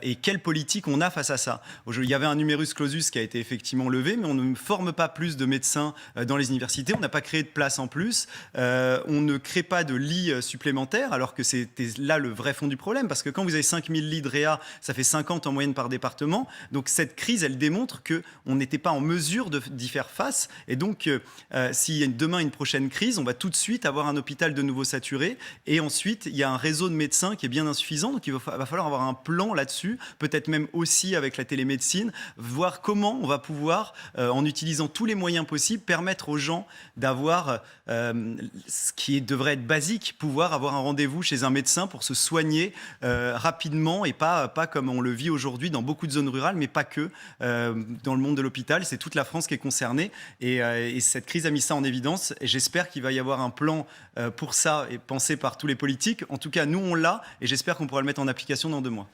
Et quelle politique on a face à ça? Il y avait un numerus clausus qui a été effectivement levé, mais on ne forme pas plus de médecins dans les universités, on n'a pas créé de places en plus, on ne crée pas de lits supplémentaires, alors que c'était là le vrai fond du problème, parce que quand vous avez 5000 lits de réa, ça fait 50 en moyenne par département. Donc cette crise, elle démontre qu'on n'était pas en mesure d'y faire face. Et donc, s'il y a demain une prochaine crise, on va tout de suite avoir un hôpital de nouveau saturé. Et ensuite, il y a un réseau de médecins qui est bien insuffisant. Donc il va falloir avoir un plan là-dessus, peut-être même aussi avec la télémédecine, voir comment on va pouvoir, en utilisant tous les moyens possibles, permettre aux gens d'avoir ce qui devrait être basique, pouvoir avoir un rendez-vous chez un médecin pour se soigner rapidement et pas comme on le vit aujourd'hui dans beaucoup de zones rurales, mais pas que. Dans le monde de l'hôpital, c'est toute la France qui est concernée et cette crise a mis ça en évidence et j'espère qu'il va y avoir un plan pour ça et pensé par tous les politiques. En tout cas, nous, on l'a et j'espère qu'on pourra le mettre en application dans 2 mois.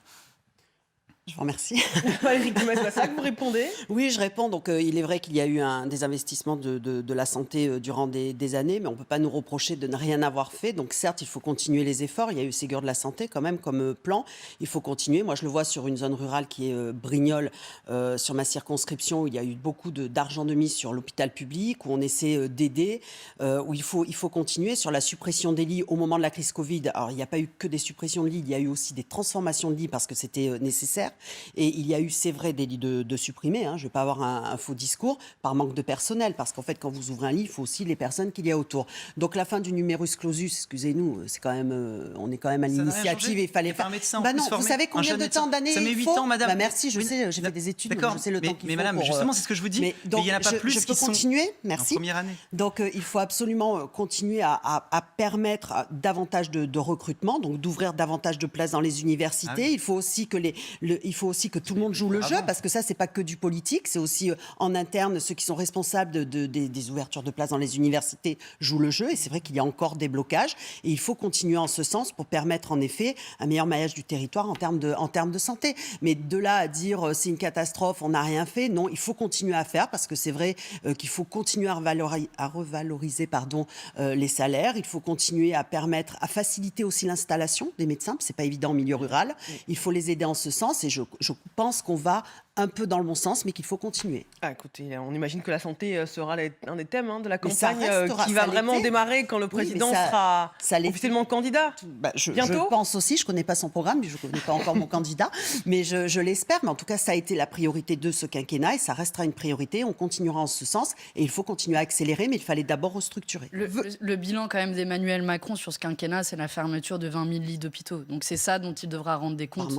Je vous remercie. Valérie Gomez-Bassac, vous répondez? Oui, je réponds. Donc, il est vrai qu'il y a eu un désinvestissement de la santé durant des années, mais on ne peut pas nous reprocher de ne rien avoir fait. Donc, certes, il faut continuer les efforts. Il y a eu Ségur de la santé quand même comme plan. Il faut continuer. Moi, je le vois sur une zone rurale qui est Brignoles, sur ma circonscription, où il y a eu beaucoup d'argent de mise sur l'hôpital public, où on essaie d'aider, où il faut continuer sur la suppression des lits au moment de la crise Covid. Alors, il n'y a pas eu que des suppressions de lits, il y a eu aussi des transformations de lits parce que c'était nécessaire. Et il y a eu, c'est vrai, des lits de supprimés. Je ne vais pas avoir un faux discours par manque de personnel. Parce qu'en fait, quand vous ouvrez un lit, il faut aussi les personnes qu'il y a autour. Donc la fin du numerus clausus, excusez-nous, c'est quand même, on est quand même à l'initiative et il fallait faire. Bah non, vous savez combien de temps d'années? Ça met 8 ans, madame. Bah merci, je sais, j'ai fait des études, donc je sais le temps qu'il faut. Mais madame, justement, c'est ce que je vous dis. Mais il n'y en a pas plus je peux continuer, merci. En première année. Donc il faut absolument continuer à permettre davantage de recrutement, donc d'ouvrir davantage de places dans les universités. Ah oui. Il faut aussi que tout le monde joue le jeu, parce que ça, c'est pas que du politique, c'est aussi en interne, ceux qui sont responsables des ouvertures de places dans les universités jouent le jeu, et c'est vrai qu'il y a encore des blocages, et il faut continuer en ce sens pour permettre en effet un meilleur maillage du territoire en termes de santé. Mais de là à dire c'est une catastrophe, on n'a rien fait, non, il faut continuer à faire, parce que c'est vrai qu'il faut continuer à revaloriser les salaires, il faut continuer à faciliter aussi l'installation des médecins, c'est pas évident en milieu rural, il faut les aider en ce sens, et je pense qu'on va un peu dans le bon sens, mais qu'il faut continuer. Ah, écoutez, on imagine que la santé sera un des thèmes de la campagne qui va vraiment démarrer quand le président sera officiellement candidat. Bientôt. Je pense aussi, je ne connais pas son programme, je ne connais pas encore mon candidat, mais je l'espère. Mais en tout cas, ça a été la priorité de ce quinquennat et ça restera une priorité. On continuera en ce sens et il faut continuer à accélérer, mais il fallait d'abord restructurer. Le bilan quand même d'Emmanuel Macron sur ce quinquennat, c'est la fermeture de 20 000 lits d'hôpitaux. Donc c'est ça dont il devra rendre des comptes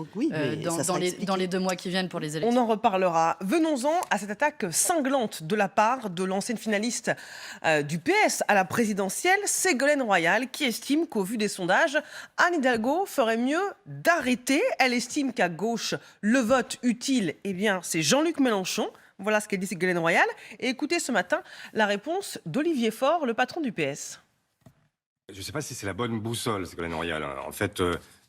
dans les 2 mois qui viennent pour les élections. On en reparlera. Venons-en à cette attaque cinglante de la part de l'ancienne finaliste du PS à la présidentielle, Ségolène Royal, qui estime qu'au vu des sondages, Anne Hidalgo ferait mieux d'arrêter. Elle estime qu'à gauche, le vote utile, c'est Jean-Luc Mélenchon. Voilà ce qu'elle dit Ségolène Royal. Et écoutez ce matin la réponse d'Olivier Faure, le patron du PS. Je ne sais pas si c'est la bonne boussole, Ségolène Royal. En fait,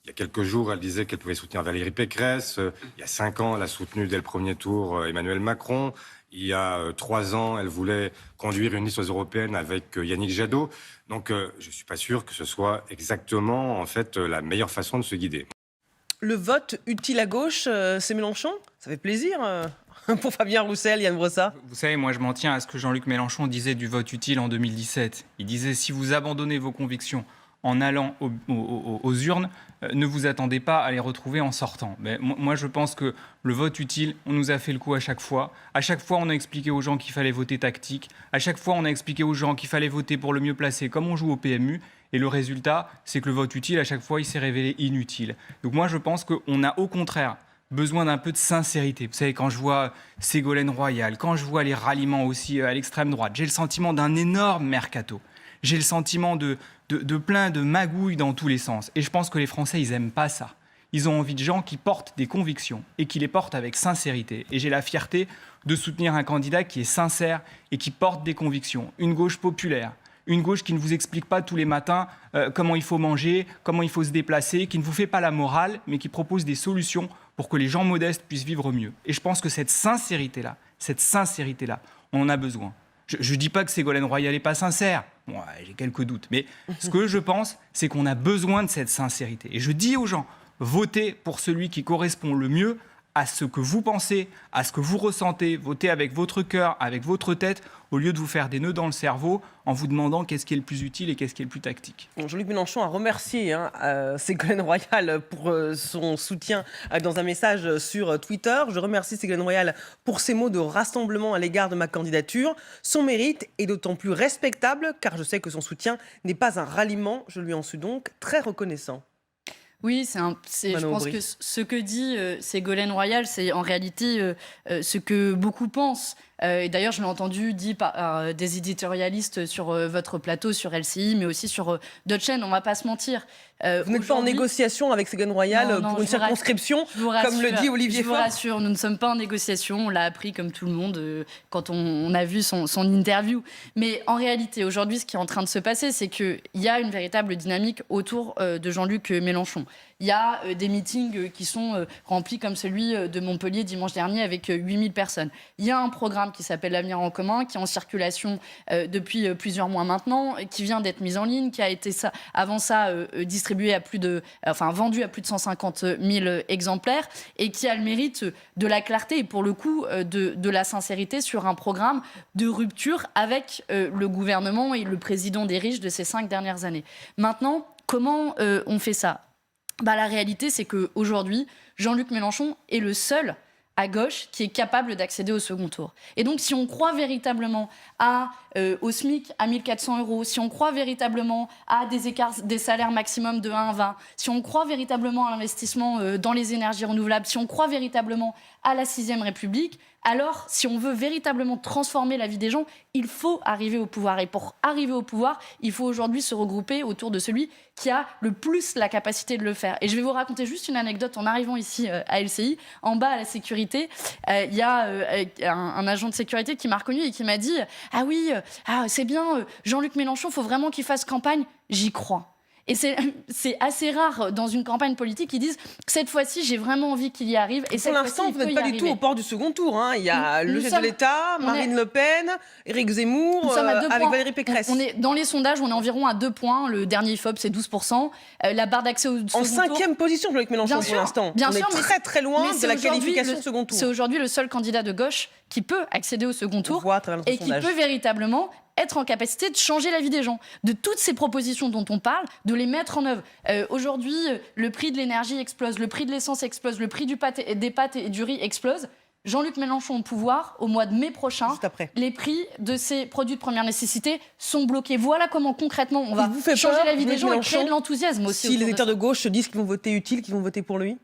Il y a quelques jours, elle disait qu'elle pouvait soutenir Valérie Pécresse. Il y a 5 ans, elle a soutenu dès le premier tour Emmanuel Macron. Il y a 3 ans, elle voulait conduire une liste aux européennes avec Yannick Jadot. Donc, je ne suis pas sûr que ce soit exactement, en fait, la meilleure façon de se guider. Le vote utile à gauche, c'est Mélenchon? Ça fait plaisir pour Fabien Roussel, Yann Brossat. Vous savez, moi, je m'en tiens à ce que Jean-Luc Mélenchon disait du vote utile en 2017. Il disait, si vous abandonnez vos convictions en allant aux urnes, ne vous attendez pas à les retrouver en sortant. Mais moi, je pense que le vote utile, on nous a fait le coup à chaque fois. À chaque fois, on a expliqué aux gens qu'il fallait voter tactique. À chaque fois, on a expliqué aux gens qu'il fallait voter pour le mieux placé, comme on joue au PMU. Et le résultat, c'est que le vote utile, à chaque fois, il s'est révélé inutile. Donc moi, je pense qu'on a au contraire besoin d'un peu de sincérité. Vous savez, quand je vois Ségolène Royal, quand je vois les ralliements aussi à l'extrême droite, j'ai le sentiment d'un énorme mercato. J'ai le sentiment de plein de magouilles dans tous les sens. Et je pense que les Français, ils n'aiment pas ça. Ils ont envie de gens qui portent des convictions et qui les portent avec sincérité. Et j'ai la fierté de soutenir un candidat qui est sincère et qui porte des convictions. Une gauche populaire. Une gauche qui ne vous explique pas tous les matins comment il faut manger, comment il faut se déplacer, qui ne vous fait pas la morale, mais qui propose des solutions pour que les gens modestes puissent vivre mieux. Et je pense que cette sincérité-là, on en a besoin. Je ne dis pas que Ségolène Royal n'est pas sincère. Moi, j'ai quelques doutes. Mais ce que je pense, c'est qu'on a besoin de cette sincérité. Et je dis aux gens, votez pour celui qui correspond le mieux à ce que vous pensez, à ce que vous ressentez. Votez avec votre cœur, avec votre tête, au lieu de vous faire des nœuds dans le cerveau en vous demandant qu'est-ce qui est le plus utile et qu'est-ce qui est le plus tactique. Jean-Luc Mélenchon a remercié Ségolène Royal pour son soutien dans un message sur Twitter. Je remercie Ségolène Royal pour ses mots de rassemblement à l'égard de ma candidature. Son mérite est d'autant plus respectable car je sais que son soutien n'est pas un ralliement. Je lui en suis donc très reconnaissant. Oui, je pense que ce que dit Ségolène Royal, c'est en réalité ce que beaucoup pensent. Et d'ailleurs, je l'ai entendu dit par des éditorialistes sur votre plateau, sur LCI, mais aussi sur d'autres chaînes, on ne va pas se mentir. Vous n'êtes pas en négociation avec Ségolène Royal pour une circonscription, comme le dit Olivier Faure? Je vous rassure, nous ne sommes pas en négociation, on l'a appris comme tout le monde quand on a vu son interview. Mais en réalité, aujourd'hui, ce qui est en train de se passer, c'est qu'il y a une véritable dynamique autour de Jean-Luc Mélenchon. Il y a des meetings qui sont remplis comme celui de Montpellier dimanche dernier avec 8000 personnes. Il y a un programme qui s'appelle l'Avenir en commun, qui est en circulation depuis plusieurs mois maintenant, qui vient d'être mis en ligne, qui a été avant ça distribué vendu à plus de 150 000 exemplaires et qui a le mérite de la clarté et pour le coup de la sincérité sur un programme de rupture avec le gouvernement et le président des riches de ces 5 dernières années. Maintenant, comment on fait ça ? La réalité, c'est qu'aujourd'hui, Jean-Luc Mélenchon est le seul à gauche qui est capable d'accéder au second tour. Et donc, si on croit véritablement au SMIC à 1 400 €, si on croit véritablement à des écarts des salaires maximum de 1 à 20, si on croit véritablement à l'investissement dans les énergies renouvelables, si on croit véritablement à la 6e République, alors, si on veut véritablement transformer la vie des gens, il faut arriver au pouvoir. Et pour arriver au pouvoir, il faut aujourd'hui se regrouper autour de celui qui a le plus la capacité de le faire. Et je vais vous raconter juste une anecdote en arrivant ici à LCI. En bas, à la sécurité, il y a un agent de sécurité qui m'a reconnu et qui m'a dit « Ah oui, c'est bien, Jean-Luc Mélenchon, il faut vraiment qu'il fasse campagne. J'y crois. » Et c'est assez rare dans une campagne politique qu'ils disent « Cette fois-ci, j'ai vraiment envie qu'il y arrive. » Et pour l'instant, vous n'êtes pas du tout au port du second tour. Il y a le chef de l'État, Marine Le Pen, Éric Zemmour, avec Valérie Pécresse. Dans les sondages, on est environ à 2 points. Le dernier IFOP, c'est 12%. La barre d'accès au second tour... En 5e position, Jean-Luc Mélenchon, pour l'instant. On est très, très loin de la qualification second tour. C'est aujourd'hui le seul candidat de gauche qui peut accéder au second tour et qui peut véritablement être en capacité de changer la vie des gens. De toutes ces propositions dont on parle, de les mettre en œuvre. Aujourd'hui, le prix de l'énergie explose, le prix de l'essence explose, le prix des pâtes et du riz explose. Jean-Luc Mélenchon au pouvoir, au mois de mai prochain, les prix de ces produits de première nécessité sont bloqués. Voilà comment concrètement on va changer la vie des gens et créer de l'enthousiasme aussi. Si les électeurs de gauche se disent qu'ils vont voter utile, qu'ils vont voter pour lui ?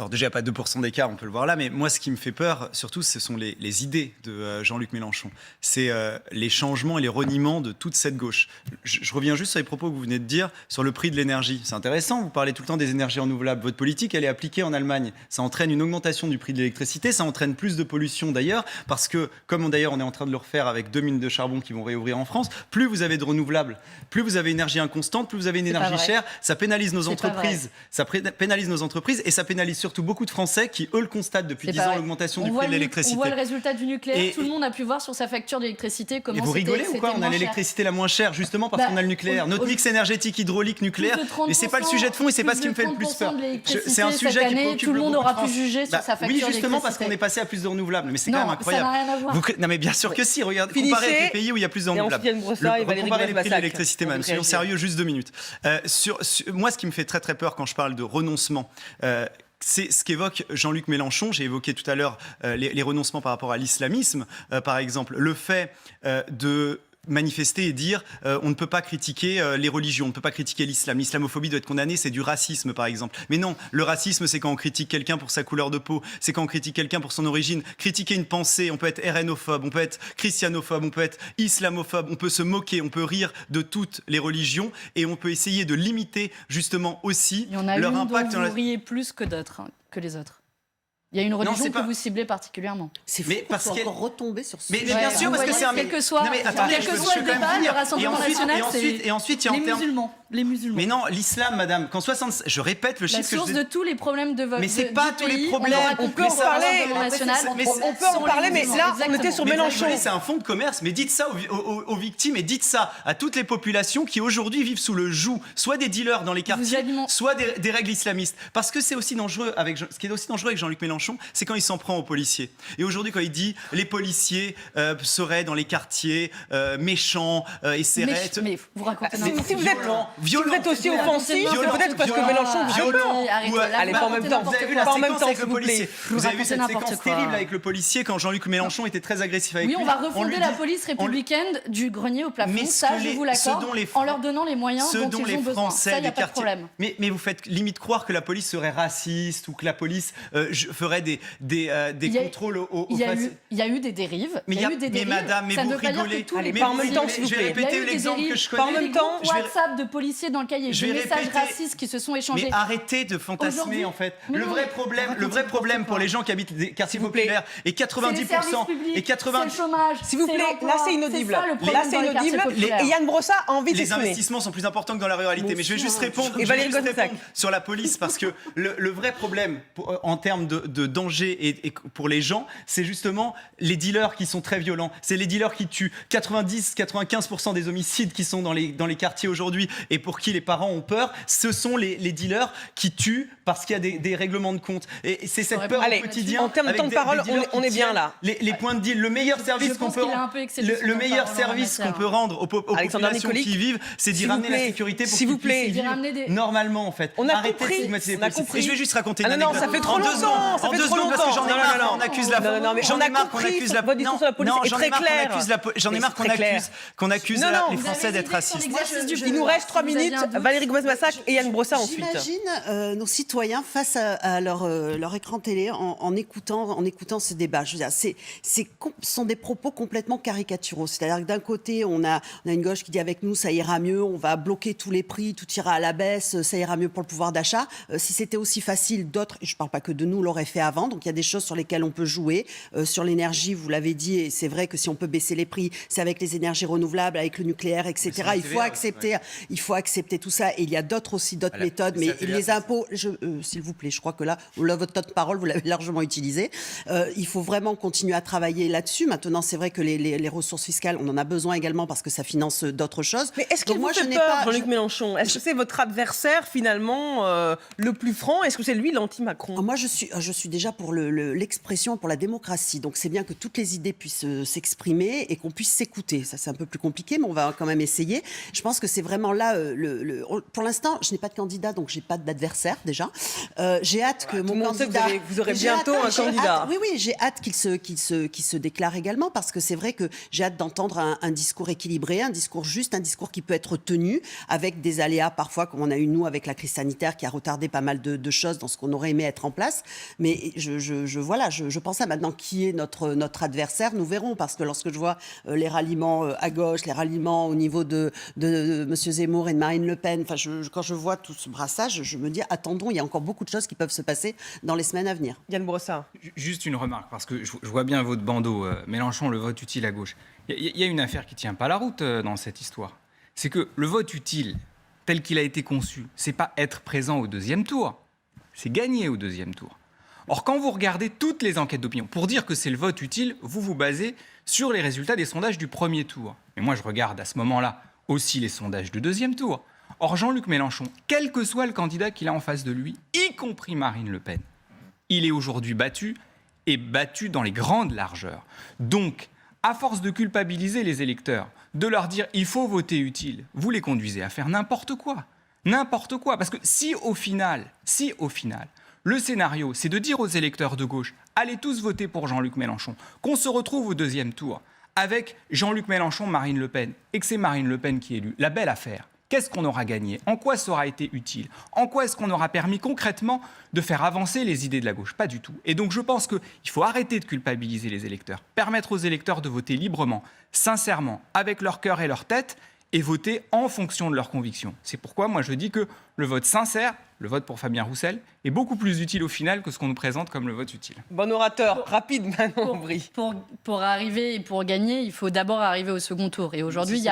Alors déjà, il n'y a pas 2% d'écart, on peut le voir là, mais moi, ce qui me fait peur, surtout, ce sont les idées de Jean-Luc Mélenchon. C'est les changements et les reniements de toute cette gauche. Je reviens juste sur les propos que vous venez de dire sur le prix de l'énergie. C'est intéressant, vous parlez tout le temps des énergies renouvelables. Votre politique, elle est appliquée en Allemagne. Ça entraîne une augmentation du prix de l'électricité, ça entraîne plus de pollution d'ailleurs, parce que, comme d'ailleurs on est en train de le refaire avec 2 mines de charbon qui vont réouvrir en France, plus vous avez de renouvelables, plus vous avez une énergie inconstante, plus vous avez une énergie chère, ça pénalise nos entreprises. Ça pénalise nos entreprises et ça pénalise surtout beaucoup de Français qui, eux, le constatent depuis 10 ans, l'augmentation du prix de l'électricité. On voit le résultat du nucléaire, tout le monde a pu voir sur sa facture d'électricité comment c'était. Et vous rigolez ou quoi? On a l'électricité la moins chère, justement parce qu'on a le nucléaire. Notre mix énergétique hydraulique nucléaire, mais c'est pas le sujet de fond et c'est pas ce qui me fait le plus peur. C'est un sujet qui préoccupe tout le monde aura pu juger sur sa facture d'électricité. Oui, justement parce qu'on est passé à plus de renouvelables, mais c'est quand même incroyable. Ça n'a rien à voir. Non, mais bien sûr que si, regardez, comparez avec les pays où il y a plus de renouvelables. Comparez les prix de l'électricité, madame, soyons sérieux, juste 2 minutes. Moi, ce qui me fait très très peur quand je parle de renoncement, c'est ce qu'évoque Jean-Luc Mélenchon. J'ai évoqué tout à l'heure les renoncements par rapport à l'islamisme, par exemple. Le fait de manifester et dire on ne peut pas critiquer les religions, on ne peut pas critiquer l'islam. L'islamophobie doit être condamnée, c'est du racisme par exemple. Mais non, le racisme c'est quand on critique quelqu'un pour sa couleur de peau, c'est quand on critique quelqu'un pour son origine. Critiquer une pensée, on peut être RNophobe, on peut être christianophobe, on peut être islamophobe, on peut se moquer, on peut rire de toutes les religions et on peut essayer de limiter justement aussi leur impact. Vous riez plus que d'autres, que les autres. Il y a une religion que vous ciblez particulièrement. C'est fou parce qu'elle retomber sur ce mais bien sûr, parce que c'est un... Quel que soit le débat, le Rassemblement national, c'est les musulmans. Mais non, l'islam, madame, quand 60... Je répète le chiffre que je... La source de tous les problèmes de votre pays. Mais c'est pas tous les problèmes. On peut en parler, mais là, on était sur Mélenchon. C'est un fonds de commerce, mais dites ça aux victimes et dites ça à toutes les populations qui aujourd'hui vivent sous le joug, soit des dealers dans les quartiers, soit des règles islamistes. Parce que c'est aussi dangereux, ce qui est aussi dangereux avec Jean-Luc Mélenchon, c'est quand il s'en prend aux policiers. Et aujourd'hui, quand il dit les policiers seraient dans les quartiers méchants et seraient... Mais vous racontez si vous êtes aussi offensif, c'est peut-être parce que Mélenchon violent. Allez, pas en même temps. Vous avez vu la séquence avec le policier. Vous avez vu cette n'importe séquence terrible avec le policier quand Jean-Luc Mélenchon était très agressif avec lui. Oui, on va refonder la police républicaine du grenier au plafond. Ça, je vous l'accorde, en leur donnant les moyens dont ils ont besoin. Ça, il n'y a pas de problème. Mais vous faites limite croire que la police serait raciste ou que la police ferait des contrôles au il y a eu des dérives. Mais madame, mais vous rigolez. Allez, pas en même temps, s'il vous plaît. Je vais répéter l'exemple que je connais. Pas en même temps. WhatsApp de policiers dans lequel il y a des messages racistes qui se sont échangés. Mais arrêtez de fantasmer en fait. Le vrai problème pour les gens qui habitent des quartiers populaires et 90% et 80. C'est le chômage. S'il vous plaît, là c'est inaudible. Là c'est inaudible. Et Yann Brossat a envie de s'exprimer. Les investissements sont plus importants que dans la ruralité. Mais je vais juste répondre sur la police parce que le vrai problème en termes de danger et pour les gens, c'est justement les dealers qui sont très violents. C'est les dealers qui tuent. 90-95% des homicides qui sont dans les quartiers aujourd'hui et pour qui les parents ont peur, ce sont les dealers qui tuent parce qu'il y a des règlements de compte. Et c'est cette peur au quotidien. En termes de temps de parole, on est bien là. Les points de deal, le meilleur service qu'on peut rendre aux populations qui y vivent, c'est d'y ramener la sécurité pour qu'ils puissent vivre normalement en fait. Arrêtez de stigmatiser les policiers. Et je vais juste raconter une anecdote. Non, ça fait trop longtemps. En 2 secondes parce que j'en ai marre qu'on accuse la J'en ai marre qu'on accuse la police. J'en ai marre qu'on accuse les Français d'être racistes. Il nous reste 3 minutes. Valérie Gomez-Massac et Yann Brossat ensuite. J'imagine nos citoyens face à leur écran télé en écoutant ce débat. Je veux dire, ce sont des propos complètement caricaturaux. C'est-à-dire que d'un côté, on a une gauche qui dit avec nous ça ira mieux, on va bloquer tous les prix, tout ira à la baisse, ça ira mieux pour le pouvoir d'achat. Si c'était aussi facile, d'autres, je ne parle pas que de nous, l'auraient fait avant. Donc il y a des choses sur lesquelles on peut jouer. Sur l'énergie, vous l'avez dit, et c'est vrai que si on peut baisser les prix, c'est avec les énergies renouvelables, avec le nucléaire, etc. Il faut accepter tout ça. Et il y a d'autres méthodes. Mais les impôts, s'il vous plaît, je crois que là, votre temps de parole, vous l'avez largement utilisé. Il faut vraiment continuer à travailler là-dessus. Maintenant, c'est vrai que les ressources fiscales, on en a besoin également parce que ça finance d'autres choses. Mais est-ce qu'il vous fait peur, Jean-Luc Mélenchon? Est-ce que c'est votre adversaire, finalement, le plus franc? Est-ce que c'est lui l'anti-Macron? Moi, je suis déjà pour l'expression, pour la démocratie. Donc, c'est bien que toutes les idées puissent s'exprimer et qu'on puisse s'écouter. Ça, c'est un peu plus compliqué, mais on va quand même essayer. Je pense que c'est vraiment là pour l'instant, je n'ai pas de candidat, donc j'ai pas d'adversaire déjà. J'ai hâte que mon candidat... Vous aurez bientôt un candidat. Oui, j'ai hâte qu'il se déclare également, parce que c'est vrai que j'ai hâte d'entendre un discours équilibré, un discours juste, un discours qui peut être tenu, avec des aléas parfois, comme on a eu nous avec la crise sanitaire, qui a retardé pas mal de choses dans ce qu'on aurait aimé être en place. Mais je pense à maintenant qui est notre adversaire, nous verrons, parce que lorsque je vois les ralliements à gauche, les ralliements au niveau de M. Zemmour et de Marine Le Pen, quand je vois tout ce brassage, je me dis, attendons, il y a encore beaucoup de choses qui peuvent se passer dans les semaines à venir. Yann Brossard. Juste une remarque, parce que je vois bien votre bandeau, Mélenchon, le vote utile à gauche. Il y a une affaire qui ne tient pas la route dans cette histoire. C'est que le vote utile, tel qu'il a été conçu, c'est pas être présent au deuxième tour, c'est gagner au deuxième tour. Or, quand vous regardez toutes les enquêtes d'opinion, pour dire que c'est le vote utile, vous vous basez sur les résultats des sondages du premier tour. Mais moi, je regarde à ce moment-là aussi les sondages du deuxième tour. Or, Jean-Luc Mélenchon, quel que soit le candidat qu'il a en face de lui, y compris Marine Le Pen, il est aujourd'hui battu, et battu dans les grandes largeurs. Donc, à force de culpabiliser les électeurs, de leur dire « il faut voter utile », vous les conduisez à faire n'importe quoi. N'importe quoi. Parce que si au final, le scénario, c'est de dire aux électeurs de gauche « allez tous voter pour Jean-Luc Mélenchon », qu'on se retrouve au deuxième tour avec Jean-Luc Mélenchon, Marine Le Pen, et que c'est Marine Le Pen qui est élue, la belle affaire. Qu'est-ce qu'on aura gagné? En quoi ça aura été utile? En quoi est-ce qu'on aura permis concrètement de faire avancer les idées de la gauche? Pas du tout. Et donc je pense qu'il faut arrêter de culpabiliser les électeurs, permettre aux électeurs de voter librement, sincèrement, avec leur cœur et leur tête, et voter en fonction de leurs convictions. C'est pourquoi moi je dis que le vote sincère, le vote pour Fabien Roussel, est beaucoup plus utile au final que ce qu'on nous présente comme le vote utile. Bon orateur, rapide Manon Brie. Pour arriver et pour gagner, il faut d'abord arriver au second tour. Et aujourd'hui, il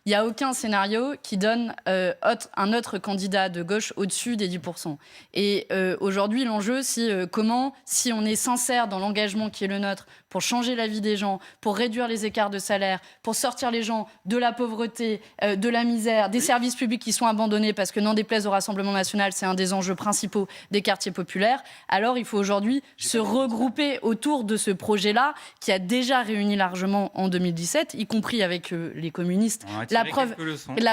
n'y a aucun scénario qui donne un autre candidat de gauche au-dessus des 10%. Et aujourd'hui, l'enjeu, c'est comment, si on est sincère dans l'engagement qui est le nôtre, pour changer la vie des gens, pour réduire les écarts de salaire, pour sortir les gens de la pauvreté, de la misère, des services publics qui sont abandonnés, parce que n'en déplaise au Rassemblement national, c'est un des enjeux principaux des quartiers populaires, alors il faut aujourd'hui se regrouper autour de ce projet-là, qui a déjà réuni largement en 2017, y compris avec les communistes. La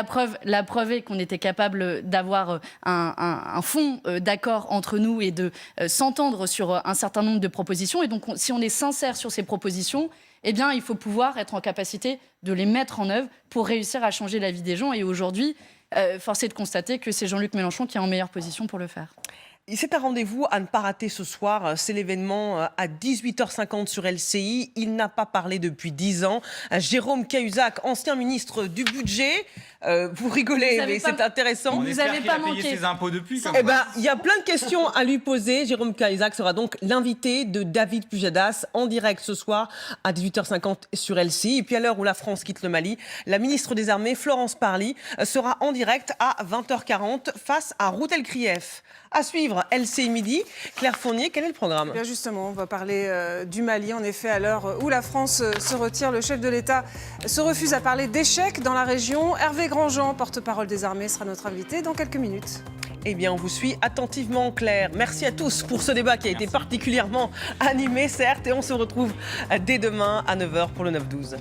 preuve est qu'on était capable d'avoir un fond d'accord entre nous et de s'entendre sur un certain nombre de propositions. Et donc, si on est sincère sur ces propositions, eh bien, il faut pouvoir être en capacité de les mettre en œuvre pour réussir à changer la vie des gens. Et aujourd'hui, force est de constater que c'est Jean-Luc Mélenchon qui est en meilleure position pour le faire. C'est un rendez-vous à ne pas rater ce soir. C'est l'événement à 18h50 sur LCI. Il n'a pas parlé depuis 10 ans. Jérôme Cahuzac, ancien ministre du Budget. Vous rigolez, mais c'est intéressant. Vous n'avez pas payé ses impôts depuis. Il y a plein de questions à lui poser. Jérôme Cahuzac sera donc l'invité de David Pujadas en direct ce soir à 18h50 sur LCI. Et puis à l'heure où la France quitte le Mali, la ministre des Armées, Florence Parly, sera en direct à 20h40 face à Routel Krief. À suivre, LCI Midi. Claire Fournier, quel est le programme ? Bien justement, on va parler du Mali. En effet, à l'heure où la France se retire, le chef de l'État se refuse à parler d'échecs dans la région. Hervé Grandjean, porte-parole des armées, sera notre invité dans quelques minutes. Eh bien, on vous suit attentivement, Claire. Merci à tous pour ce débat qui a été particulièrement animé, certes. Et on se retrouve dès demain à 9h pour le 9-12.